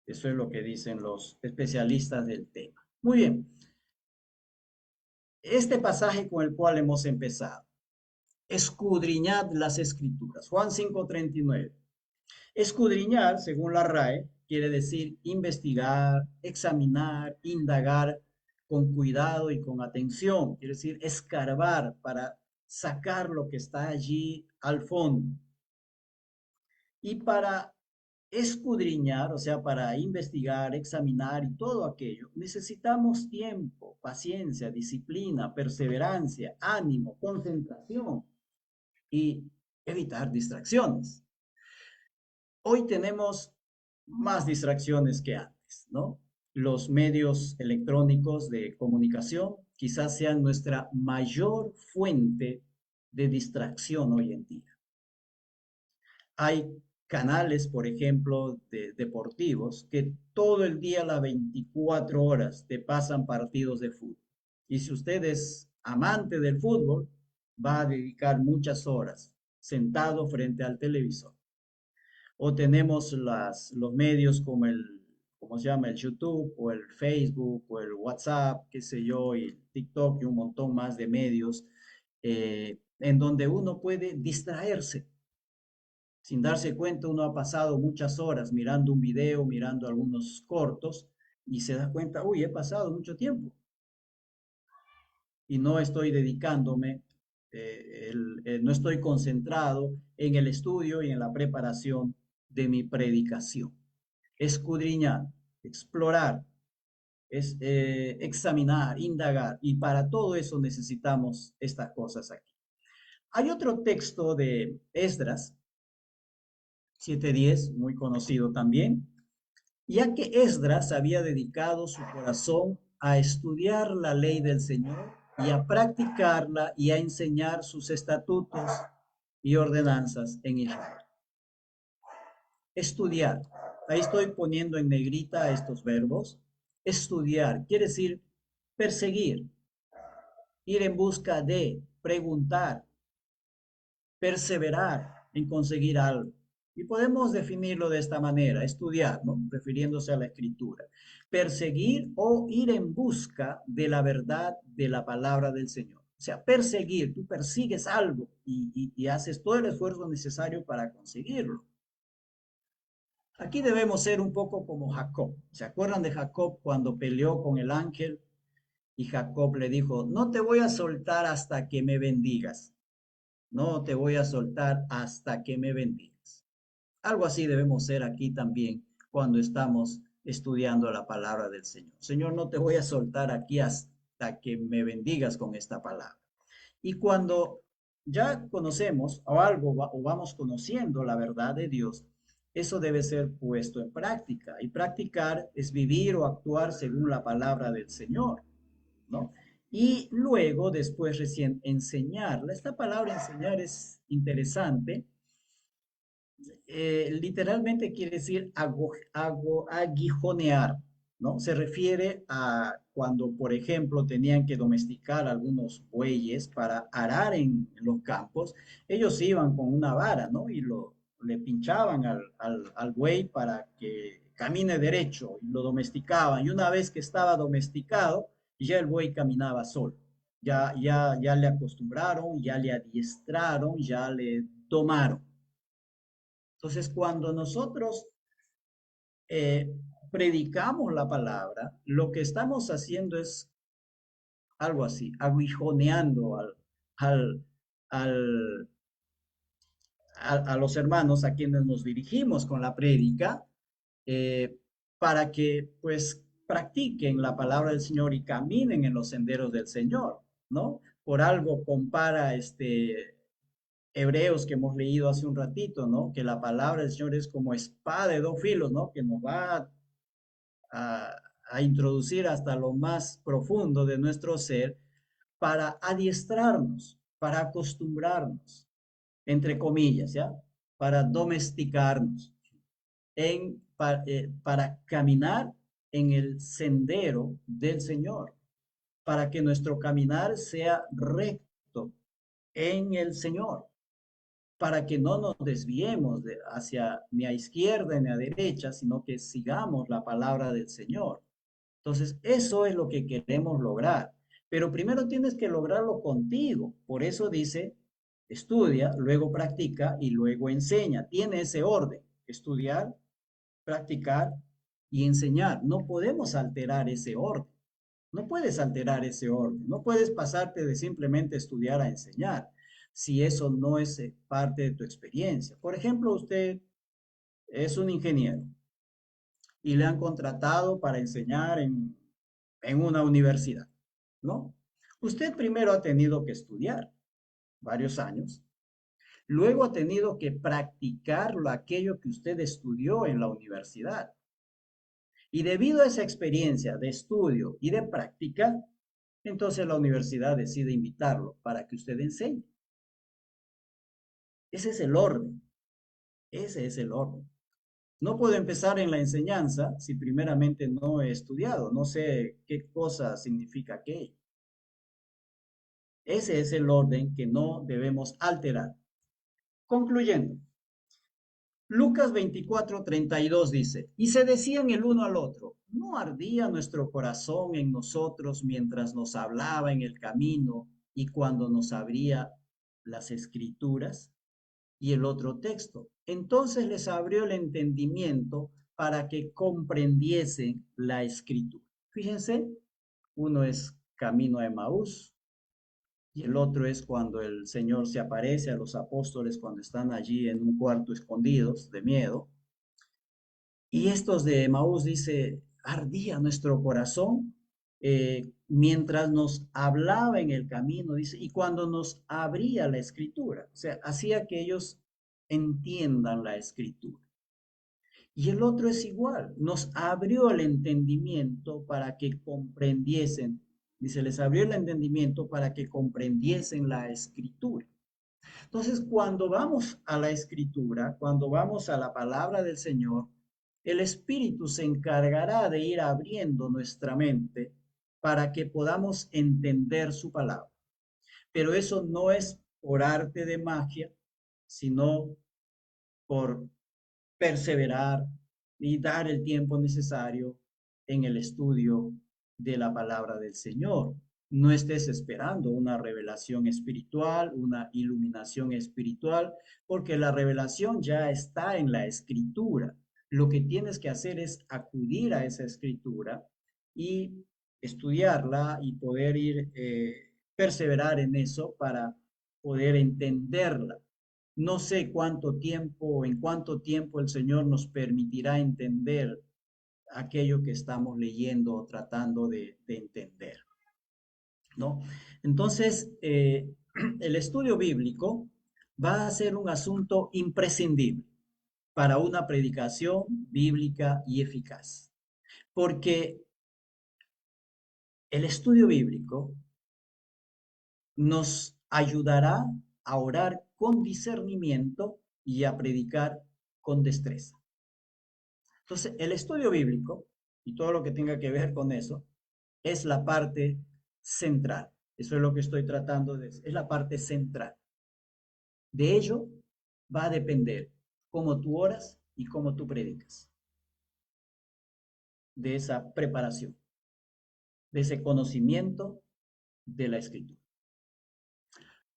Eso es lo que dicen los especialistas del tema. Muy bien. Este pasaje con el cual hemos empezado. Escudriñad las escrituras. Juan 5:39. Escudriñar, según la RAE, quiere decir investigar, examinar, indagar con cuidado y con atención. Quiere decir escarbar para sacar lo que está allí al fondo. Y para escudriñar, o sea, para investigar, examinar y todo aquello, necesitamos tiempo, paciencia, disciplina, perseverancia, ánimo, concentración y evitar distracciones. Hoy tenemos más distracciones que antes, ¿no? Los medios electrónicos de comunicación quizás sean nuestra mayor fuente de distracción hoy en día. Hay canales, por ejemplo, deportivos que todo el día, las 24 horas, te pasan partidos de fútbol. Y si usted es amante del fútbol, va a dedicar muchas horas sentado frente al televisor. O tenemos los medios como ¿cómo se llama? El YouTube o el Facebook o el WhatsApp, qué sé yo, y el TikTok y un montón más de medios en donde uno puede distraerse. Sin darse cuenta, uno ha pasado muchas horas mirando un video, mirando algunos cortos y se da cuenta, uy, he pasado mucho tiempo y no estoy dedicándome, no estoy concentrado en el estudio y en la preparación de mi predicación. Escudriñar, explorar, examinar, indagar, y para todo eso necesitamos estas cosas aquí. Hay otro texto de Esdras 7:10, muy conocido también, ya que Esdras había dedicado su corazón a estudiar la ley del Señor y a practicarla y a enseñar sus estatutos y ordenanzas en Israel. Estudiar. Ahí estoy poniendo en negrita estos verbos. Estudiar quiere decir perseguir, ir en busca de, preguntar, perseverar en conseguir algo. Y podemos definirlo de esta manera, estudiar, ¿no? Refiriéndose a la escritura. Perseguir o ir en busca de la verdad de la palabra del Señor. O sea, perseguir, tú persigues algo y haces todo el esfuerzo necesario para conseguirlo. Aquí debemos ser un poco como Jacob. ¿Se acuerdan de Jacob cuando peleó con el ángel? Y Jacob le dijo, no te voy a soltar hasta que me bendigas. No te voy a soltar hasta que me bendigas. Algo así debemos ser aquí también cuando estamos estudiando la palabra del Señor. Señor, no te voy a soltar aquí hasta que me bendigas con esta palabra. Y cuando ya conocemos o algo o vamos conociendo la verdad de Dios, eso debe ser puesto en práctica. Y practicar es vivir o actuar según la palabra del Señor, ¿no? Y luego, después recién enseñar. Esta palabra enseñar es interesante. Literalmente quiere decir aguijonear, ¿no? Se refiere a cuando, por ejemplo, tenían que domesticar algunos bueyes para arar en los campos, ellos iban con una vara, ¿no? Le pinchaban al buey para que camine derecho y lo domesticaban. Y una vez que estaba domesticado, ya el buey caminaba solo. Ya le acostumbraron, ya le adiestraron, ya le tomaron. Entonces, cuando nosotros eh, predicamos la palabra, lo que estamos haciendo es algo así, aguijoneando al, al, a los hermanos a quienes nos dirigimos con la prédica, eh, para que pues practiquen la palabra del Señor y caminen en los senderos del Señor, ¿no? Por algo compara Hebreos que hemos leído hace un ratito, ¿no? Que la palabra del Señor es como espada de dos filos, ¿no? Que nos va a, a introducir hasta lo más profundo de nuestro ser para adiestrarnos, para acostumbrarnos, entre comillas, ¿ya? Para domesticarnos, para caminar en el sendero del Señor, para que nuestro caminar sea recto en el Señor, para que no nos desviemos hacia ni a izquierda ni a derecha, sino que sigamos la palabra del Señor. Entonces, eso es lo que queremos lograr. Pero primero tienes que lograrlo contigo. Por eso dice, estudia, luego practica y luego enseña. Tiene ese orden, estudiar, practicar y enseñar. No podemos alterar ese orden. No puedes alterar ese orden. No puedes pasarte de simplemente estudiar a enseñar si eso no es parte de tu experiencia. Por ejemplo, usted es un ingeniero y le han contratado para enseñar en una universidad, ¿no? Usted primero ha tenido que estudiar varios años, luego ha tenido que practicar aquello que usted estudió en la universidad. Y debido a esa experiencia de estudio y de práctica, entonces la universidad decide invitarlo para que usted enseñe. Ese es el orden, ese es el orden. No puedo empezar en la enseñanza si primeramente no he estudiado, no sé qué cosa significa aquello. Ese es el orden que no debemos alterar. Concluyendo, Lucas 24:32 dice, y se decían el uno al otro, ¿no ardía nuestro corazón en nosotros mientras nos hablaba en el camino y cuando nos abría las escrituras? Y el otro texto, entonces les abrió el entendimiento para que comprendiesen la escritura. Fíjense, uno es camino a Emaús, y el otro es cuando el Señor se aparece a los apóstoles cuando están allí en un cuarto escondidos de miedo. Y estos de Emaús dice, ardía nuestro corazón mientras nos hablaba en el camino, dice, y cuando nos abría la escritura, o sea, hacía que ellos entiendan la escritura. Y el otro es igual, nos abrió el entendimiento para que comprendiesen, dice, les abrió el entendimiento para que comprendiesen la escritura. Entonces, cuando vamos a la escritura, cuando vamos a la palabra del Señor, el Espíritu se encargará de ir abriendo nuestra mente para que podamos entender su palabra. Pero eso no es por arte de magia, sino por perseverar y dar el tiempo necesario en el estudio de la palabra del Señor. No estés esperando una revelación espiritual, una iluminación espiritual, porque la revelación ya está en la escritura. Lo que tienes que hacer es acudir a esa escritura y estudiarla y poder perseverar en eso para poder entenderla. No sé cuánto tiempo, en cuánto tiempo el Señor nos permitirá entender aquello que estamos leyendo o tratando de entender, ¿no? Entonces, el estudio bíblico va a ser un asunto imprescindible para una predicación bíblica y eficaz, porque el estudio bíblico nos ayudará a orar con discernimiento y a predicar con destreza. Entonces, el estudio bíblico y todo lo que tenga que ver con eso es la parte central. Eso es lo que estoy tratando de decir. Es la parte central. De ello va a depender cómo tú oras y cómo tú predicas. De esa preparación, de ese conocimiento de la escritura.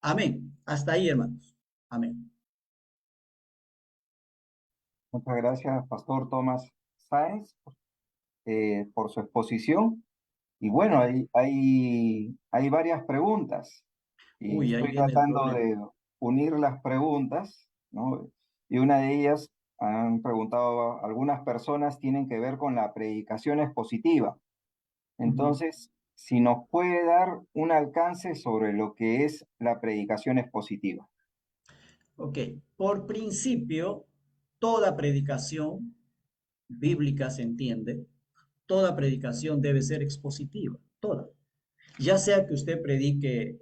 Amén. Hasta ahí, hermanos. Amén. Muchas gracias, Pastor Tomás Sáenz, por su exposición. Y bueno, hay varias preguntas y Uy, ahí estoy viene el tratando problema. de unir las preguntas, ¿no? Y una de ellas han preguntado, algunas personas tienen que ver con la predicación expositiva. Ujú. Entonces, si nos puede dar un alcance sobre lo que es la predicación expositiva. Ok, por principio, toda predicación bíblica se entiende, toda predicación debe ser expositiva, toda. Ya sea que usted predique,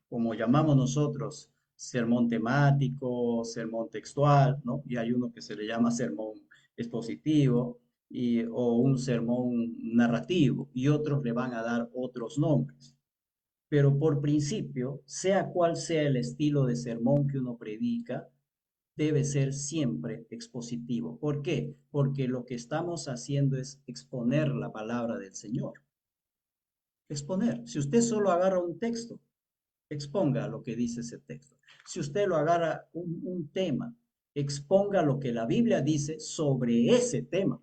como llamamos nosotros, sermón temático, sermón textual, ¿no? Y hay uno que se le llama sermón expositivo o un sermón narrativo, y otros le van a dar otros nombres. Pero por principio, sea cual sea el estilo de sermón que uno predica, debe ser siempre expositivo. ¿Por qué? Porque lo que estamos haciendo es exponer la palabra del Señor. Exponer. Si usted solo agarra un texto, exponga lo que dice ese texto. Si usted lo agarra un tema, exponga lo que la Biblia dice sobre ese tema.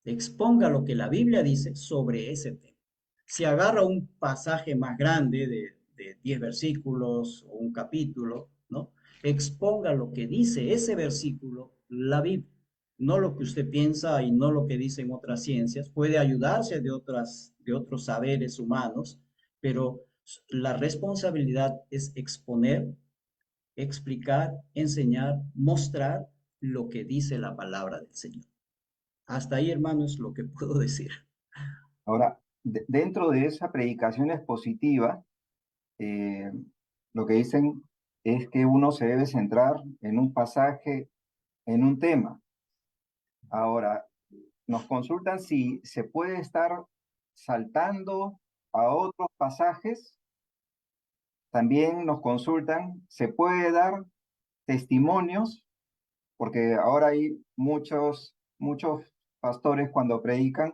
Exponga lo que la Biblia dice sobre ese tema. Si agarra un pasaje más grande de 10 versículos o un capítulo, ¿no? Exponga lo que dice ese versículo, la Biblia, no lo que usted piensa y no lo que dicen otras ciencias. Puede ayudarse de otros saberes humanos, pero la responsabilidad es exponer, explicar, enseñar, mostrar lo que dice la palabra del Señor. Hasta ahí, hermano, es lo que puedo decir. Ahora, dentro de esa predicación expositiva, eh, lo que dicen es que uno se debe centrar en un pasaje, en un tema. Ahora, nos consultan si se puede estar saltando a otros pasajes. También nos consultan, ¿se puede dar testimonios? Porque ahora hay muchos pastores cuando predican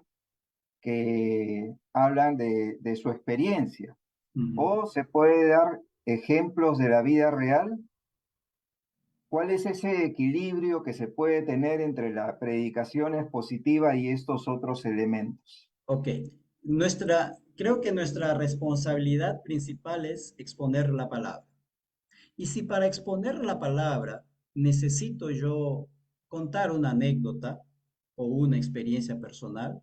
que hablan de su experiencia. Ujú. O se puede dar ejemplos de la vida real. ¿Cuál es ese equilibrio que se puede tener entre la predicación expositiva y estos otros elementos? Ok, creo que nuestra responsabilidad principal es exponer la palabra. Y si para exponer la palabra necesito yo contar una anécdota o una experiencia personal,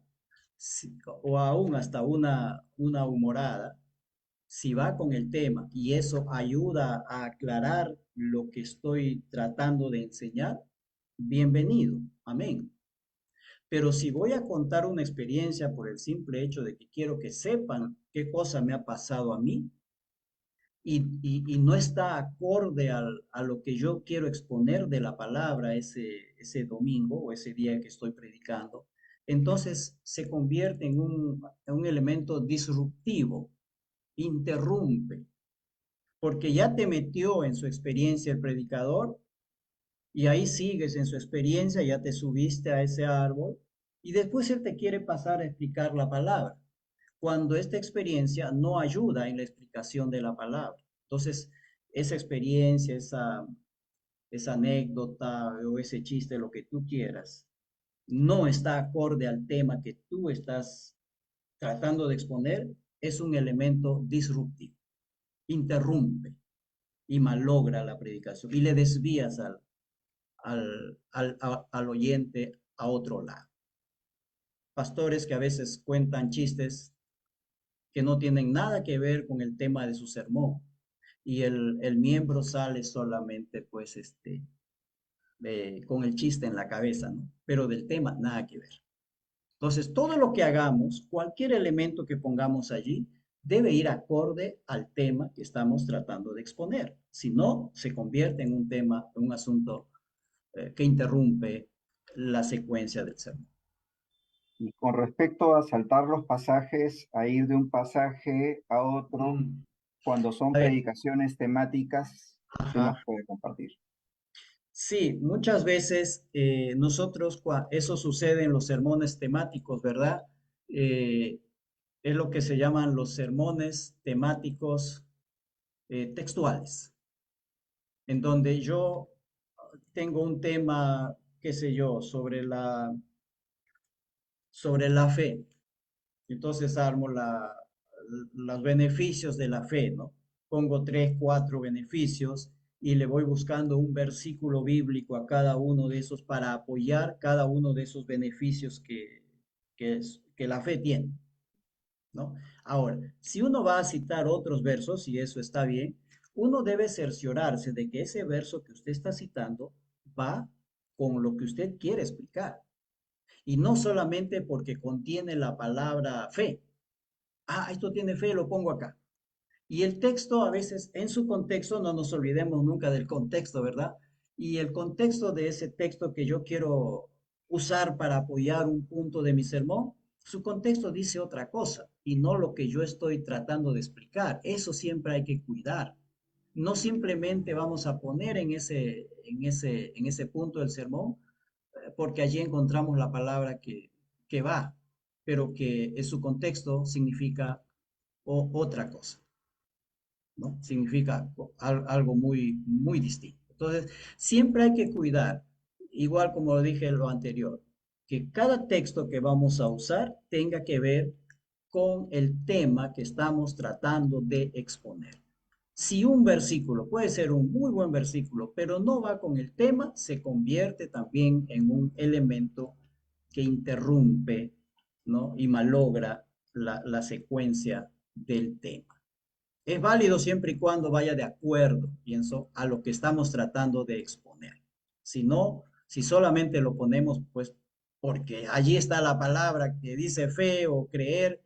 o aún hasta una humorada, si va con el tema y eso ayuda a aclarar lo que estoy tratando de enseñar, bienvenido, amén. Pero si voy a contar una experiencia por el simple hecho de que quiero que sepan qué cosa me ha pasado a mí y no está acorde a lo que yo quiero exponer de la palabra ese domingo o ese día que estoy predicando, entonces se convierte en un elemento disruptivo, interrumpe, porque ya te metió en su experiencia el predicador y ahí sigues en su experiencia, ya te subiste a ese árbol y después él te quiere pasar a explicar la palabra, cuando esta experiencia no ayuda en la explicación de la palabra. Entonces, esa experiencia, esa anécdota o ese chiste, lo que tú quieras, no está acorde al tema que tú estás tratando de exponer, es un elemento disruptivo, interrumpe y malogra la predicación y le desvías al oyente a otro lado. Pastores que a veces cuentan chistes que no tienen nada que ver con el tema de su sermón y el miembro sale solamente pues con el chiste en la cabeza, ¿no? Pero del tema nada que ver. Entonces, todo lo que hagamos, cualquier elemento que pongamos allí, debe ir acorde al tema que estamos tratando de exponer. Si no, se convierte en un tema, en un asunto que interrumpe la secuencia del sermón. Y con respecto a saltar los pasajes, a ir de un pasaje a otro, Mm. cuando son A ver, predicaciones temáticas, ¿qué nos ajá. puede compartir? Sí, muchas veces nosotros, eso sucede en los sermones temáticos, ¿verdad? Eh, es lo que se llaman los sermones temáticos textuales, en donde yo tengo un tema, qué sé yo, sobre la fe. Entonces armo los beneficios de la fe, ¿no? Pongo tres, cuatro beneficios y le voy buscando un versículo bíblico a cada uno de esos para apoyar cada uno de esos beneficios que la fe tiene, ¿no? Ahora, si uno va a citar otros versos, y eso está bien, uno debe cerciorarse de que ese verso que usted está citando va con lo que usted quiere explicar. Y no solamente porque contiene la palabra fe. Ah, esto tiene fe, lo pongo acá. Y el texto a veces en su contexto, no nos olvidemos nunca del contexto, ¿verdad? Y el contexto de ese texto que yo quiero usar para apoyar un punto de mi sermón, su contexto dice otra cosa y no lo que yo estoy tratando de explicar. Eso siempre hay que cuidar. No simplemente vamos a poner en ese punto del sermón, porque allí encontramos la palabra que va, pero que en su contexto significa otra cosa, ¿no? Significa algo muy, muy distinto. Entonces, siempre hay que cuidar, igual como lo dije en lo anterior, que cada texto que vamos a usar tenga que ver con el tema que estamos tratando de exponer. Si un versículo puede ser un muy buen versículo, pero no va con el tema, se convierte también en un elemento que interrumpe, ¿no? Y malogra la secuencia del tema. Es válido siempre y cuando vaya de acuerdo, pienso, a lo que estamos tratando de exponer. Si no, si solamente lo ponemos, pues, porque allí está la palabra que dice fe o creer,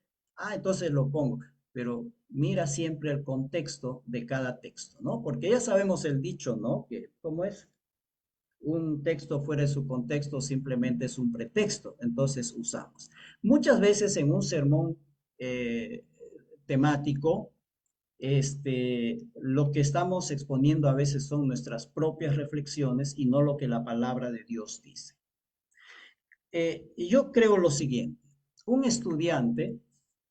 entonces lo pongo. Pero mira siempre el contexto de cada texto, ¿no? Porque ya sabemos el dicho, ¿no? Que, ¿cómo es? Un texto fuera de su contexto simplemente es un pretexto, entonces usamos. Muchas veces en un sermón temático, lo que estamos exponiendo a veces son nuestras propias reflexiones y no lo que la palabra de Dios dice. Yo creo lo siguiente, un estudiante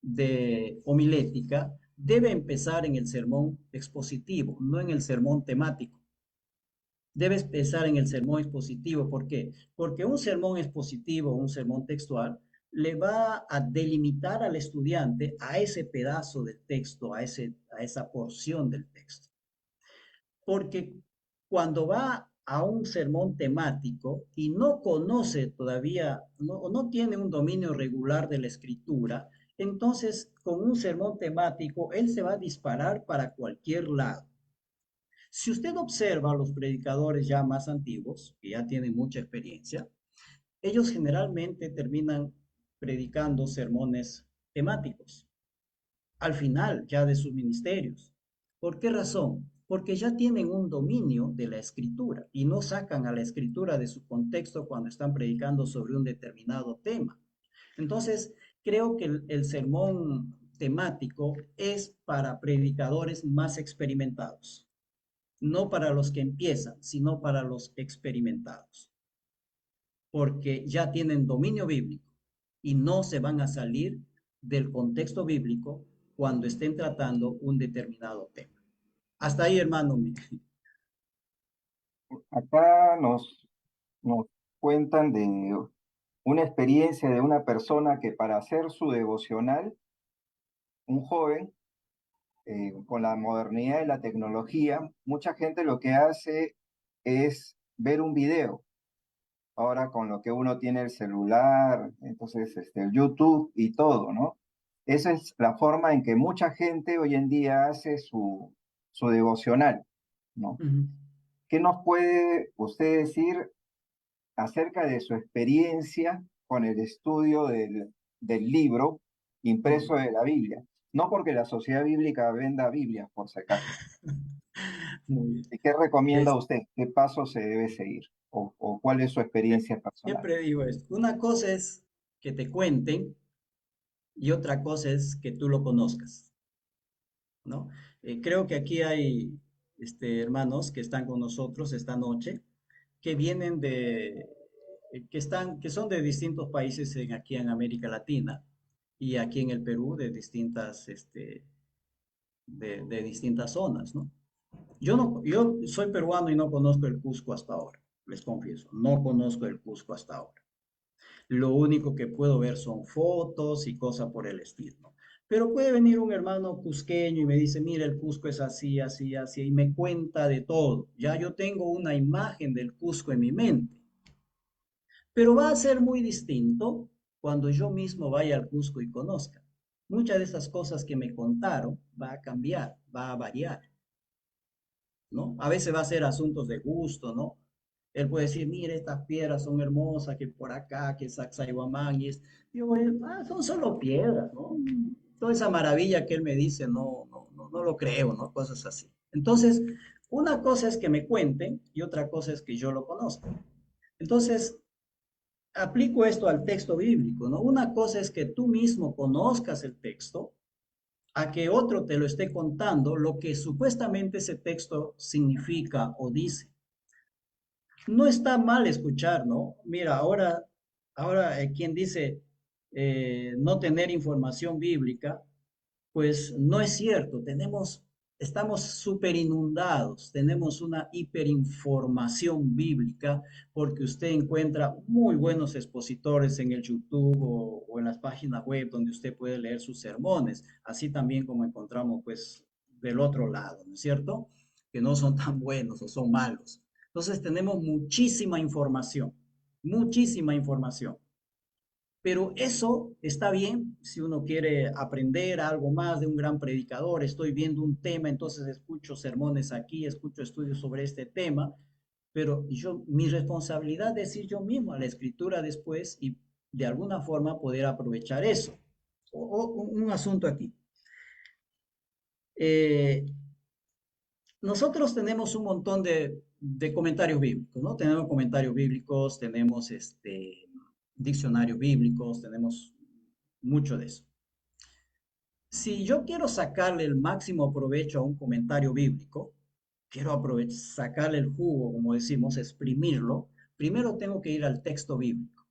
de homilética debe empezar en el sermón expositivo, no en el sermón temático. Debe empezar en el sermón expositivo. ¿Por qué? Porque un sermón expositivo, un sermón textual, le va a delimitar al estudiante a ese pedazo del texto, a esa porción del texto. Porque cuando va a un sermón temático y no conoce todavía, no tiene un dominio regular de la escritura, entonces con un sermón temático él se va a disparar para cualquier lado. Si usted observa a los predicadores ya más antiguos, que ya tienen mucha experiencia, ellos generalmente terminan predicando sermones temáticos al final ya de sus ministerios. ¿Por qué razón? Porque ya tienen un dominio de la escritura y no sacan a la escritura de su contexto cuando están predicando sobre un determinado tema. Entonces, creo que el sermón temático es para predicadores más experimentados, no para los que empiezan, sino para los experimentados, porque ya tienen dominio bíblico y no se van a salir del contexto bíblico cuando estén tratando un determinado tema. Hasta ahí, hermano. Acá nos cuentan de una experiencia de una persona que para hacer su devocional, un joven, con la modernidad y la tecnología, mucha gente lo que hace es ver un video. Ahora con lo que uno tiene el celular, entonces el YouTube y todo, ¿no? Esa es la forma en que mucha gente hoy en día hace su devocional, ¿no? Uh -huh. ¿Qué nos puede usted decir acerca de su experiencia con el estudio del libro Uh -huh. impreso de la Biblia? No porque la Sociedad Bíblica venda Biblias, por si acaso. Muy bien. ¿Y qué recomienda Es, usted? ¿Qué paso se debe seguir? ¿O cuál es su experiencia personal? siempre digo esto. Una cosa es que te cuenten y otra cosa es que tú lo conozcas, ¿no? Creo que aquí hay hermanos que están con nosotros esta noche que vienen que son de distintos países aquí en América Latina y aquí en el Perú de distintas zonas, ¿no? Yo soy peruano y no conozco el Cusco hasta ahora, les confieso, no conozco el Cusco hasta ahora. Lo único que puedo ver son fotos y cosas por el estilo, ¿no? Pero puede venir un hermano cusqueño y me dice, mira, el Cusco es así, así, así, y me cuenta de todo. Ya yo tengo una imagen del Cusco en mi mente. Pero va a ser muy distinto cuando yo mismo vaya al Cusco y conozca. Muchas de esas cosas que me contaron va a cambiar, va a variar, ¿no? A veces va a ser asuntos de gusto, ¿no? Él puede decir, mire, estas piedras son hermosas, que por acá, que Sacsayhuamán, y es, digo, son solo piedras, ¿no? Toda esa maravilla que él me dice, no lo creo, ¿no? Cosas así. Entonces, una cosa es que me cuenten y otra cosa es que yo lo conozca. Entonces, aplico esto al texto bíblico, ¿no? Una cosa es que tú mismo conozcas el texto, a que otro te lo esté contando lo que supuestamente ese texto significa o dice. No está mal escuchar, ¿no? Mira, ahora quien dice no tener información bíblica, pues no es cierto. Estamos súper inundados, tenemos una hiperinformación bíblica porque usted encuentra muy buenos expositores en el YouTube o en las páginas web donde usted puede leer sus sermones, así también como encontramos pues del otro lado, ¿no es cierto? Que no son tan buenos o son malos. Entonces tenemos muchísima información. Pero eso está bien si uno quiere aprender algo más de un gran predicador. Estoy viendo un tema, entonces escucho sermones aquí, escucho estudios sobre este tema, pero mi responsabilidad es ir yo mismo a la escritura después y de alguna forma poder aprovechar eso. Un asunto aquí. Eh, Nosotros tenemos un montón de comentarios bíblicos, ¿no? Tenemos comentarios bíblicos, tenemos diccionarios bíblicos, tenemos mucho de eso. Si yo quiero sacarle el máximo provecho a un comentario bíblico, quiero sacarle el jugo, como decimos, exprimirlo, primero tengo que ir al texto bíblico.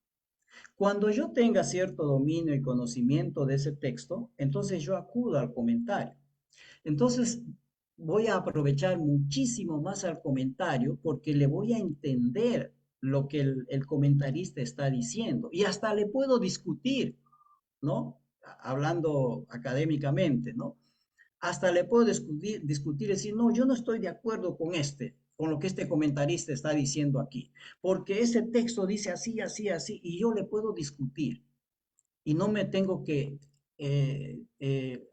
Cuando yo tenga cierto dominio y conocimiento de ese texto, entonces yo acudo al comentario. Entonces voy a aprovechar muchísimo más al comentario porque le voy a entender lo que el comentarista está diciendo y hasta le puedo discutir, ¿no? Hablando académicamente, ¿no? Hasta le puedo discutir y decir, no, yo no estoy de acuerdo con lo que este comentarista está diciendo aquí, porque ese texto dice así, así, así, y yo le puedo discutir y no me tengo que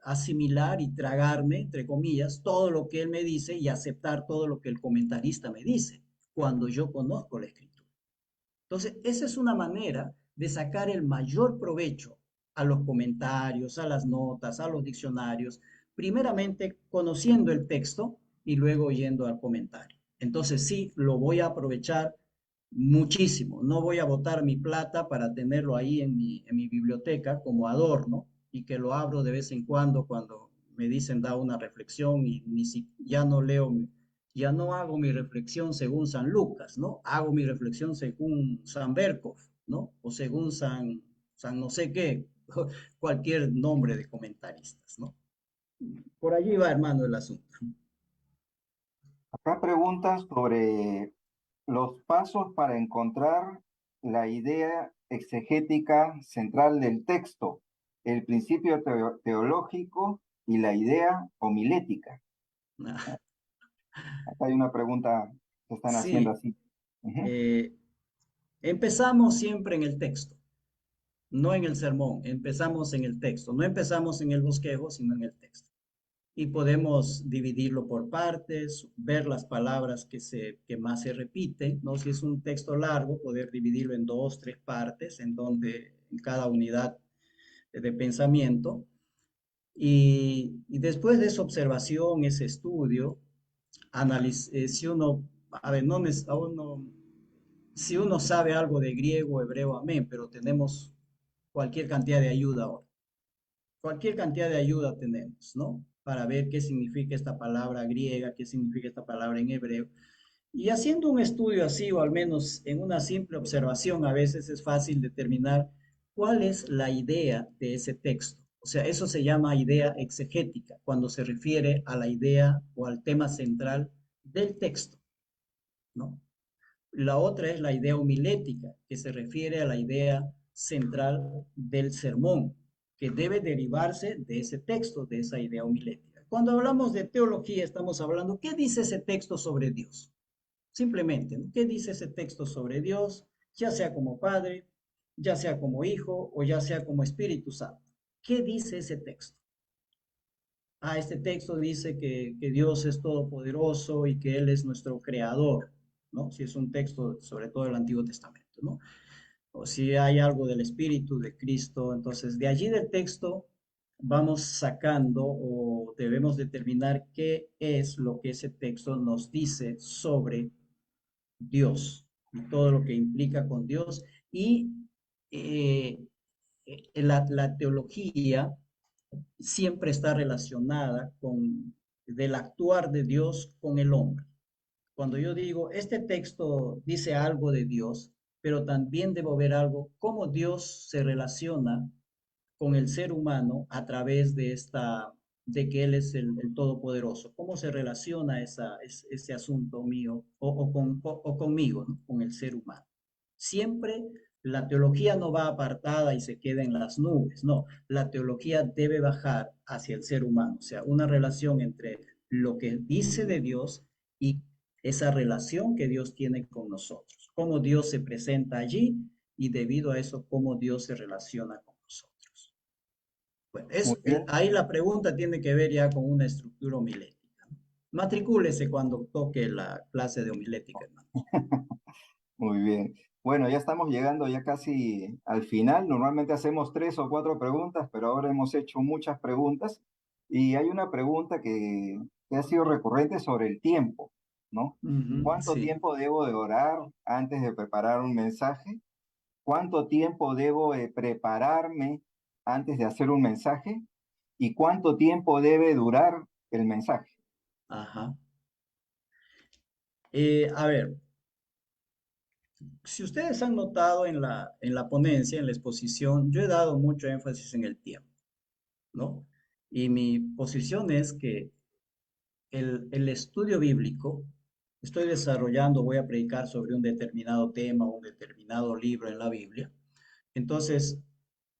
asimilar y tragarme, entre comillas, todo lo que él me dice y aceptar todo lo que el comentarista me dice, cuando yo conozco la escritura. Entonces, esa es una manera de sacar el mayor provecho a los comentarios, a las notas, a los diccionarios, primeramente conociendo el texto y luego yendo al comentario. Entonces, sí, lo voy a aprovechar muchísimo. No voy a botar mi plata para tenerlo ahí en mi biblioteca como adorno y que lo abro de vez en cuando me dicen da una reflexión y ni si, ya no leo, ya no hago mi reflexión según San Lucas, ¿no? Hago mi reflexión según San Berkov, ¿no? O según San no sé qué, cualquier nombre de comentaristas, ¿no? Por allí va, hermano, el asunto. Acá preguntas sobre los pasos para encontrar la idea exegética central del texto, el principio teológico y la idea homilética. Acá hay una pregunta que están haciendo Sí, así. Ujú. eh, empezamos siempre en el texto. No en el sermón, empezamos en el texto, no empezamos en el bosquejo, sino en el texto. Y podemos dividirlo por partes, ver las palabras que más se repiten, ¿no? Si es un texto largo, poder dividirlo en dos, tres partes, en donde en cada unidad de pensamiento. Y después de esa observación, ese estudio, si uno, a ver, no, si uno sabe algo de griego, hebreo, amén, pero tenemos cualquier cantidad de ayuda ahora. Cualquier cantidad de ayuda tenemos, ¿no? Para ver qué significa esta palabra griega, qué significa esta palabra en hebreo. Y haciendo un estudio así, o al menos en una simple observación, a veces es fácil determinar cuál es la idea de ese texto. O sea, eso se llama idea exegética, cuando se refiere a la idea o al tema central del texto, ¿no? La otra es la idea homilética, que se refiere a la idea central del sermón, que debe derivarse de ese texto, de esa idea homilética. Cuando hablamos de teología, estamos hablando, ¿qué dice ese texto sobre Dios? Simplemente, ¿no? ¿Qué dice ese texto sobre Dios? Ya sea como Padre, ya sea como Hijo o ya sea como Espíritu Santo. ¿Qué dice ese texto? Este texto dice que Dios es todopoderoso y que Él es nuestro creador, ¿no? Si es un texto, sobre todo del Antiguo Testamento, ¿no? O si hay algo del Espíritu de Cristo, entonces de allí del texto vamos sacando o debemos determinar qué es lo que ese texto nos dice sobre Dios y todo lo que implica con Dios y eh, la teología siempre está relacionada con del actuar de Dios con el hombre. Cuando yo digo, este texto dice algo de Dios, pero también debo ver algo, cómo Dios se relaciona con el ser humano a través de que Él es el Todopoderoso. ¿Cómo se relaciona ese asunto mío o conmigo, ¿no? Con el ser humano? Siempre la teología no va apartada y se queda en las nubes, no, la teología debe bajar hacia el ser humano, o sea, una relación entre lo que dice de Dios y esa relación que Dios tiene con nosotros, cómo Dios se presenta allí y debido a eso, cómo Dios se relaciona con nosotros. Bueno, Muy bien, ahí la pregunta tiene que ver ya con una estructura homilética, ¿no? Matricúlese cuando toque la clase de homilética, hermano. muy bien. Bueno, ya estamos llegando ya casi al final. Normalmente hacemos 3 o 4 preguntas, pero ahora hemos hecho muchas preguntas. Y hay una pregunta que ha sido recurrente sobre el tiempo, ¿no? Ujú, ¿Cuánto sí, tiempo debo de orar antes de preparar un mensaje? ¿Cuánto tiempo debo de prepararme antes de hacer un mensaje? ¿Y cuánto tiempo debe durar el mensaje? ajá. A ver, si ustedes han notado en la ponencia, en la exposición, yo he dado mucho énfasis en el tiempo, ¿no? Y mi posición es que el estudio bíblico, estoy desarrollando, voy a predicar sobre un determinado tema, un determinado libro en la Biblia. Entonces,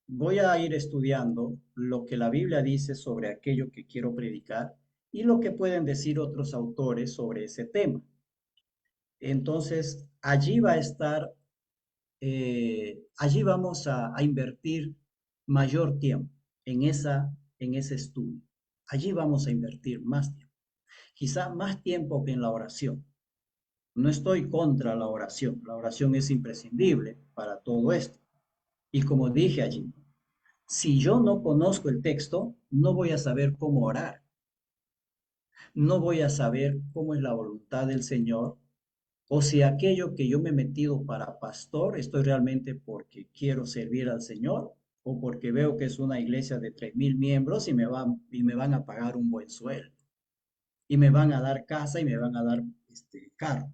voy a ir estudiando lo que la Biblia dice sobre aquello que quiero predicar y lo que pueden decir otros autores sobre ese tema. Entonces, allí va a estar, allí vamos a invertir mayor tiempo. en ese estudio. Allí vamos a invertir más tiempo, quizá más tiempo que en la oración. No estoy contra la oración es imprescindible para todo esto. Y como dije allí, si yo no conozco el texto, no voy a saber cómo orar, no voy a saber cómo es la voluntad del Señor, o si aquello que yo me he metido para pastor, estoy realmente porque quiero servir al Señor, o porque veo que es una iglesia de 3,000 miembros y me van a pagar un buen sueldo, y me van a dar casa y me van a dar carro,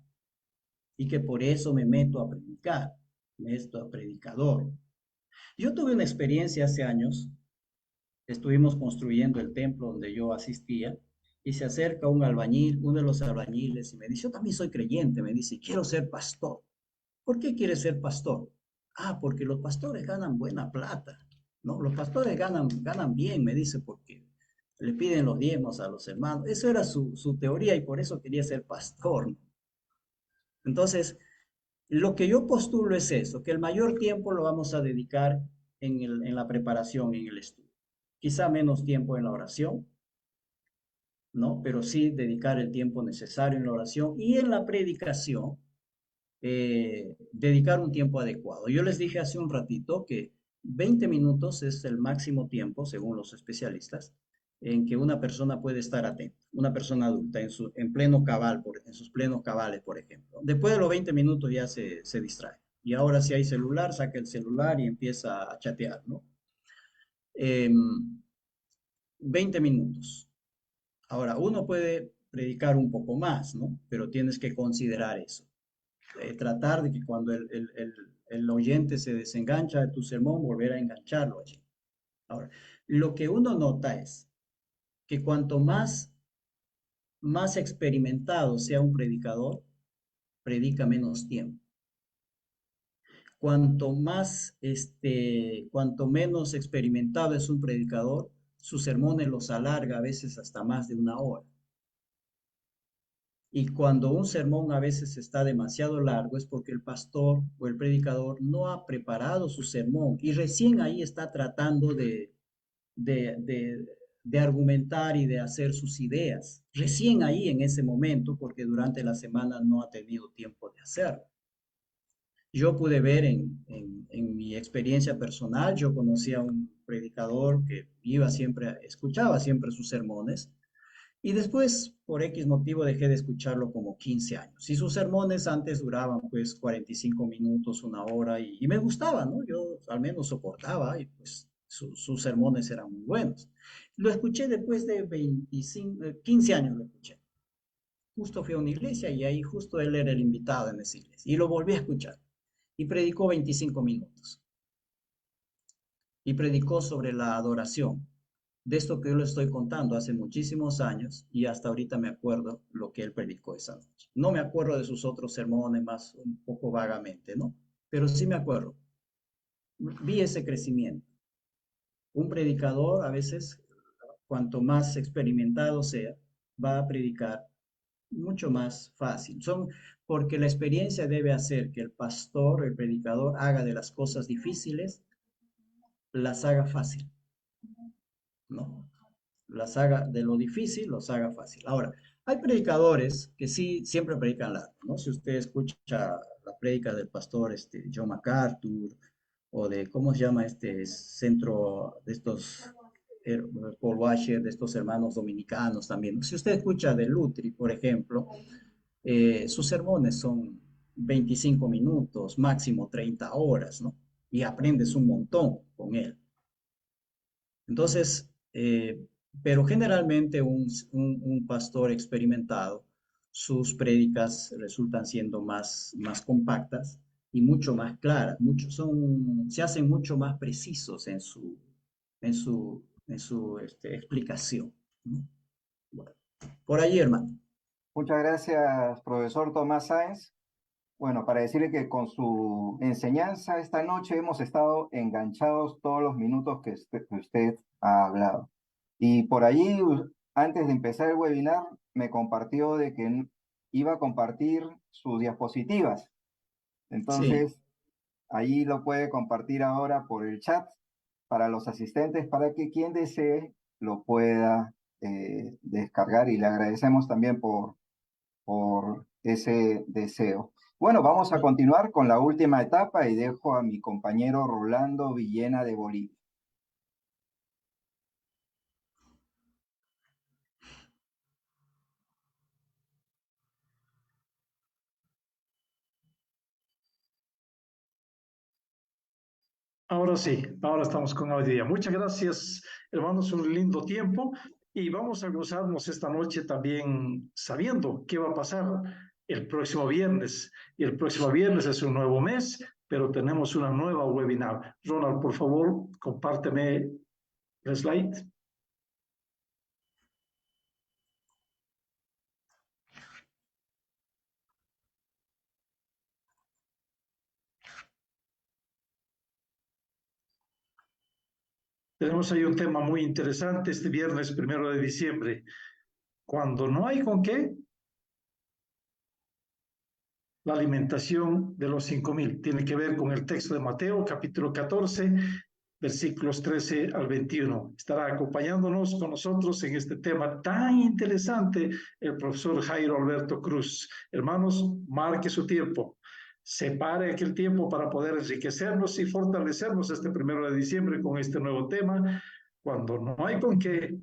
y que por eso me meto a predicar, me meto a predicador. Yo tuve una experiencia hace años. Estuvimos construyendo el templo donde yo asistía y se acerca un albañil, uno de los albañiles, y me dice, yo también soy creyente, me dice, quiero ser pastor. ¿Por qué quieres ser pastor? Ah, porque los pastores ganan buena plata, ¿no? Los pastores ganan bien, me dice, porque le piden los diezmos a los hermanos. Eso era su teoría y por eso quería ser pastor, ¿no? Entonces, lo que yo postulo es eso, que el mayor tiempo lo vamos a dedicar en la preparación, en el estudio. Quizá menos tiempo en la oración, ¿no? Pero sí dedicar el tiempo necesario en la oración y en la predicación, dedicar un tiempo adecuado. Yo les dije hace un ratito que 20 minutos es el máximo tiempo, según los especialistas, en que una persona puede estar atenta, una persona adulta, en pleno cabal, en sus plenos cabales, por ejemplo. Después de los 20 minutos ya se distrae. Y ahora si hay celular, saca el celular y empieza a chatear, ¿no? Eh, 20 minutos. Ahora, uno puede predicar un poco más, ¿no? Pero tienes que considerar eso. Tratar de que cuando el oyente se desengancha de tu sermón, volver a engancharlo allí. Ahora, lo que uno nota es que cuanto más experimentado sea un predicador, predica menos tiempo. Cuanto menos experimentado es un predicador, sus sermones los alarga a veces hasta más de 1 hora. Y cuando un sermón a veces está demasiado largo es porque el pastor o el predicador no ha preparado su sermón y recién ahí está tratando de, de, de argumentar y de hacer sus ideas. Recién ahí en ese momento porque durante la semana no ha tenido tiempo de hacerlo. Yo pude ver en mi experiencia personal, yo conocí a un predicador que escuchaba siempre sus sermones y después, por X motivo, dejé de escucharlo como 15 años. Y sus sermones antes duraban pues 45 minutos, 1 hora, y me gustaba, ¿no? Yo al menos soportaba y pues sus sermones eran muy buenos. Lo escuché después de 15 años, lo escuché. Justo fui a una iglesia y ahí justo él era el invitado en esa iglesia. Y lo volví a escuchar. Y predicó 25 minutos. Y predicó sobre la adoración. De esto que yo le estoy contando hace muchísimos años y hasta ahorita me acuerdo lo que él predicó esa noche. No me acuerdo de sus otros sermones más un poco vagamente, ¿no? Pero sí me acuerdo. Vi ese crecimiento. Un predicador a veces, cuanto más experimentado sea, va a predicar mucho más fácil. Porque la experiencia debe hacer que el pastor, el predicador, haga de las cosas difíciles, las haga fácil, ¿no? Las haga de lo difícil, los haga fácil. Ahora, hay predicadores que sí siempre predican largo, ¿no? Si usted escucha la prédica del pastor John MacArthur o de, ¿cómo se llama este centro de estos, Paul Washer, de estos hermanos dominicanos también? Si usted escucha de Lutri, por ejemplo, sus sermones son 25 minutos, máximo 30 horas, ¿no? Y aprendes un montón con él. Entonces, pero generalmente un pastor experimentado, sus prédicas resultan siendo más compactas y mucho más claras, se hacen mucho más precisos en su explicación, ¿no? Bueno, por ahí, hermano. Muchas gracias, profesor Tomás Sáenz. Bueno, para decirle que con su enseñanza esta noche hemos estado enganchados todos los minutos que usted ha hablado. Y por allí, antes de empezar el webinar, me compartió de que iba a compartir sus diapositivas. Sí, Entonces, allí lo puede compartir ahora por el chat para los asistentes para que quien desee lo pueda descargar y le agradecemos también por ese deseo. Bueno, vamos a continuar con la última etapa y dejo a mi compañero Rolando Villena de Bolivia. Ahora sí, ahora estamos con audio. Muchas gracias, hermanos, un lindo tiempo y vamos a gozarnos esta noche también sabiendo qué va a pasar el próximo viernes. Y el próximo viernes es un nuevo mes, pero tenemos una nueva webinar. Ronald, por favor, compárteme el slide. Tenemos ahí un tema muy interesante este viernes 1 de diciembre. Cuando no hay con qué, la alimentación de los 5,000. Tiene que ver con el texto de Mateo, capítulo 14, versículos 13 al 21. Estará acompañándonos con nosotros en este tema tan interesante el profesor Jairo Alberto Cruz. Hermanos, marque su tiempo. Separe aquel tiempo para poder enriquecernos y fortalecernos este 1 de diciembre con este nuevo tema. Cuando no hay con qué,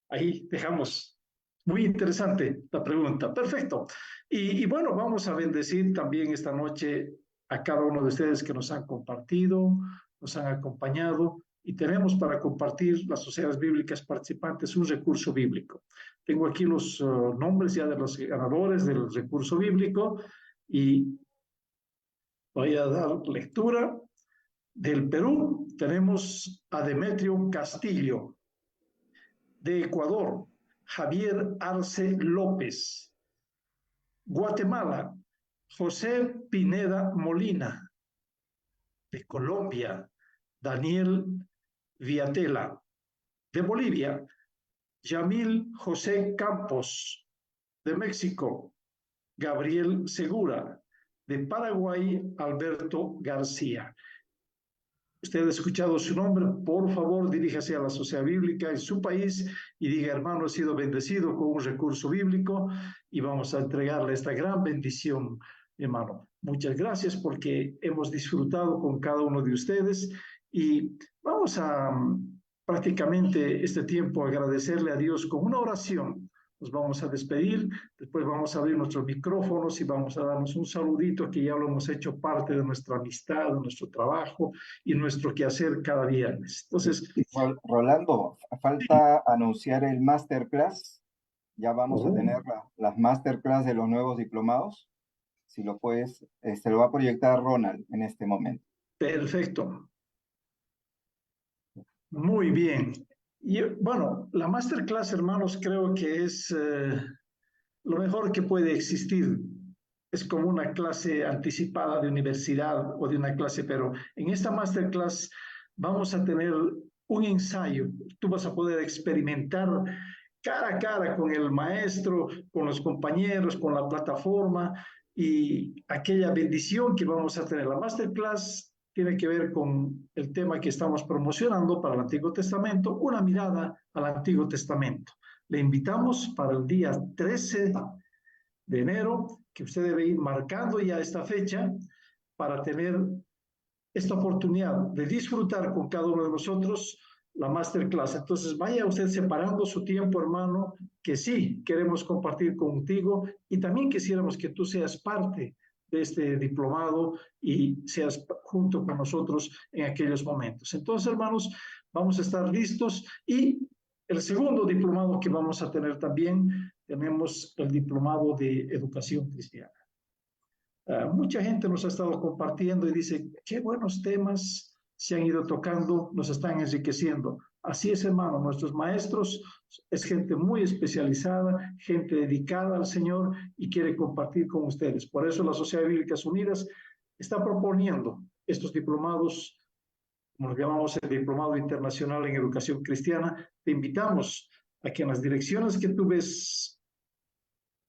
ahí dejamos. Muy interesante la pregunta. Perfecto. Y bueno, vamos a bendecir también esta noche a cada uno de ustedes que nos han compartido, nos han acompañado y tenemos para compartir las sociedades bíblicas participantes un recurso bíblico. Tengo aquí los nombres ya de los ganadores del recurso bíblico y voy a dar lectura. Del Perú tenemos a Demetrio Castillo. De Ecuador, Javier Arce López. Guatemala, José Pineda Molina. De Colombia, Daniel Viatela. De Bolivia, Yamil José Campos. De México, Gabriel Segura. De Paraguay, Alberto García. Usted ha escuchado su nombre, por favor diríjase a la Sociedad Bíblica en su país y diga, hermano, he sido bendecido con un recurso bíblico y vamos a entregarle esta gran bendición, hermano. Muchas gracias porque hemos disfrutado con cada uno de ustedes y vamos a prácticamente este tiempo agradecerle a Dios con una oración. Nos vamos a despedir, después vamos a abrir nuestros micrófonos y vamos a darnos un saludito que ya lo hemos hecho parte de nuestra amistad, de nuestro trabajo y nuestro quehacer cada viernes. Entonces, Rolando, falta anunciar el masterclass. Ya vamos a tener oh, las masterclass de los nuevos diplomados. Si lo puedes, se lo va a proyectar Ronald en este momento. perfecto. Muy bien. Y bueno, la masterclass, hermanos, creo que es lo mejor que puede existir. Es como una clase anticipada de universidad o de una clase, pero en esta masterclass vamos a tener un ensayo. Tú vas a poder experimentar cara a cara con el maestro, con los compañeros, con la plataforma y aquella bendición que vamos a tener. La masterclass tiene que ver con el tema que estamos promocionando para el Antiguo Testamento, una mirada al Antiguo Testamento. Le invitamos para el día 13 de enero, que usted debe ir marcando ya esta fecha para tener esta oportunidad de disfrutar con cada uno de nosotros la masterclass. Entonces, vaya usted separando su tiempo, hermano, que sí queremos compartir contigo y también quisiéramos que tú seas parte de este diplomado y seas junto con nosotros en aquellos momentos. Entonces, hermanos, vamos a estar listos y el segundo diplomado que vamos a tener también, tenemos el diplomado de educación cristiana. Mucha gente nos ha estado compartiendo y dice, qué buenos temas se han ido tocando, nos están enriqueciendo. Así es, hermano, nuestros maestros es gente muy especializada, gente dedicada al Señor y quiere compartir con ustedes. Por eso la Sociedad Bíblicas Unidas está proponiendo estos diplomados, como los llamamos el Diplomado Internacional en Educación Cristiana. Te invitamos a que en las direcciones que tú ves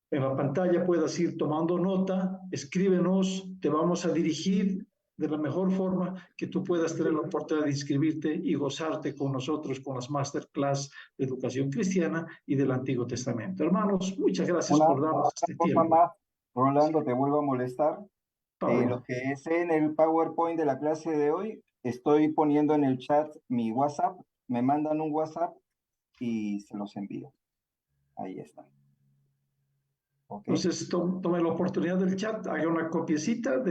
en la pantalla puedas ir tomando nota, escríbenos, te vamos a dirigir de la mejor forma que tú puedas tener la oportunidad de inscribirte y gozarte con nosotros con las masterclass de educación cristiana y del Antiguo Testamento. Hermanos, muchas gracias por darnos Una este cosa tiempo. más, Rolando, te vuelvo a molestar. Pablo. Lo que es en el PowerPoint de la clase de hoy, estoy poniendo en el chat mi WhatsApp, me mandan un WhatsApp y se los envío. Ahí está. Okay. Entonces, tome la oportunidad del chat, haga una copiecita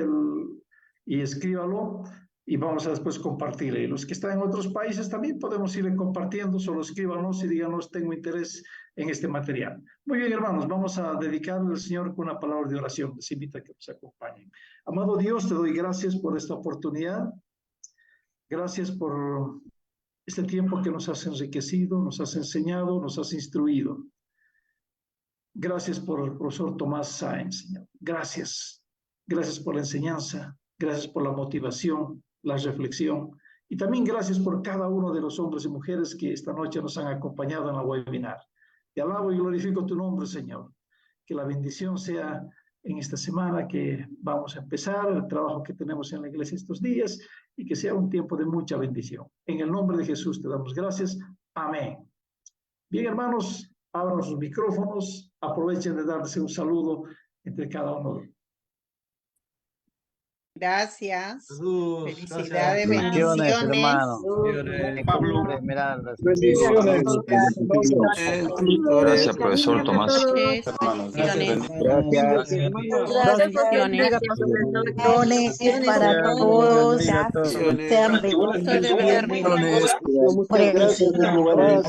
y escríbalo y vamos a después compartir. Y los que están en otros países también podemos ir compartiendo, solo escríbanos y díganos, tengo interés en este material. Muy bien, hermanos, vamos a dedicarle al Señor con una palabra de oración. Les invito a que nos acompañen. Amado Dios, te doy gracias por esta oportunidad. Gracias por este tiempo que nos has enriquecido, nos has enseñado, nos has instruido. Gracias por el profesor Tomás Sáenz, Señor. Gracias. Gracias por la enseñanza. Gracias por la motivación, la reflexión. Y también gracias por cada uno de los hombres y mujeres que esta noche nos han acompañado en la webinar. Te alabo y glorifico tu nombre, Señor. Que la bendición sea en esta semana que vamos a empezar, el trabajo que tenemos en la iglesia estos días, y que sea un tiempo de mucha bendición. En el nombre de Jesús te damos gracias. Amén. Bien, hermanos, abran sus micrófonos, aprovechen de darse un saludo entre cada uno. Gracias. Saludos, Felicidades, gracias. bendiciones. hermano. Pablo. Esmeraldas. Bendiciones. Gracias, profesor Tomás. Bendiciones. Gracias. Bendiciones. Para todos, sean Gusto de verlos. bendecidos por el Señor.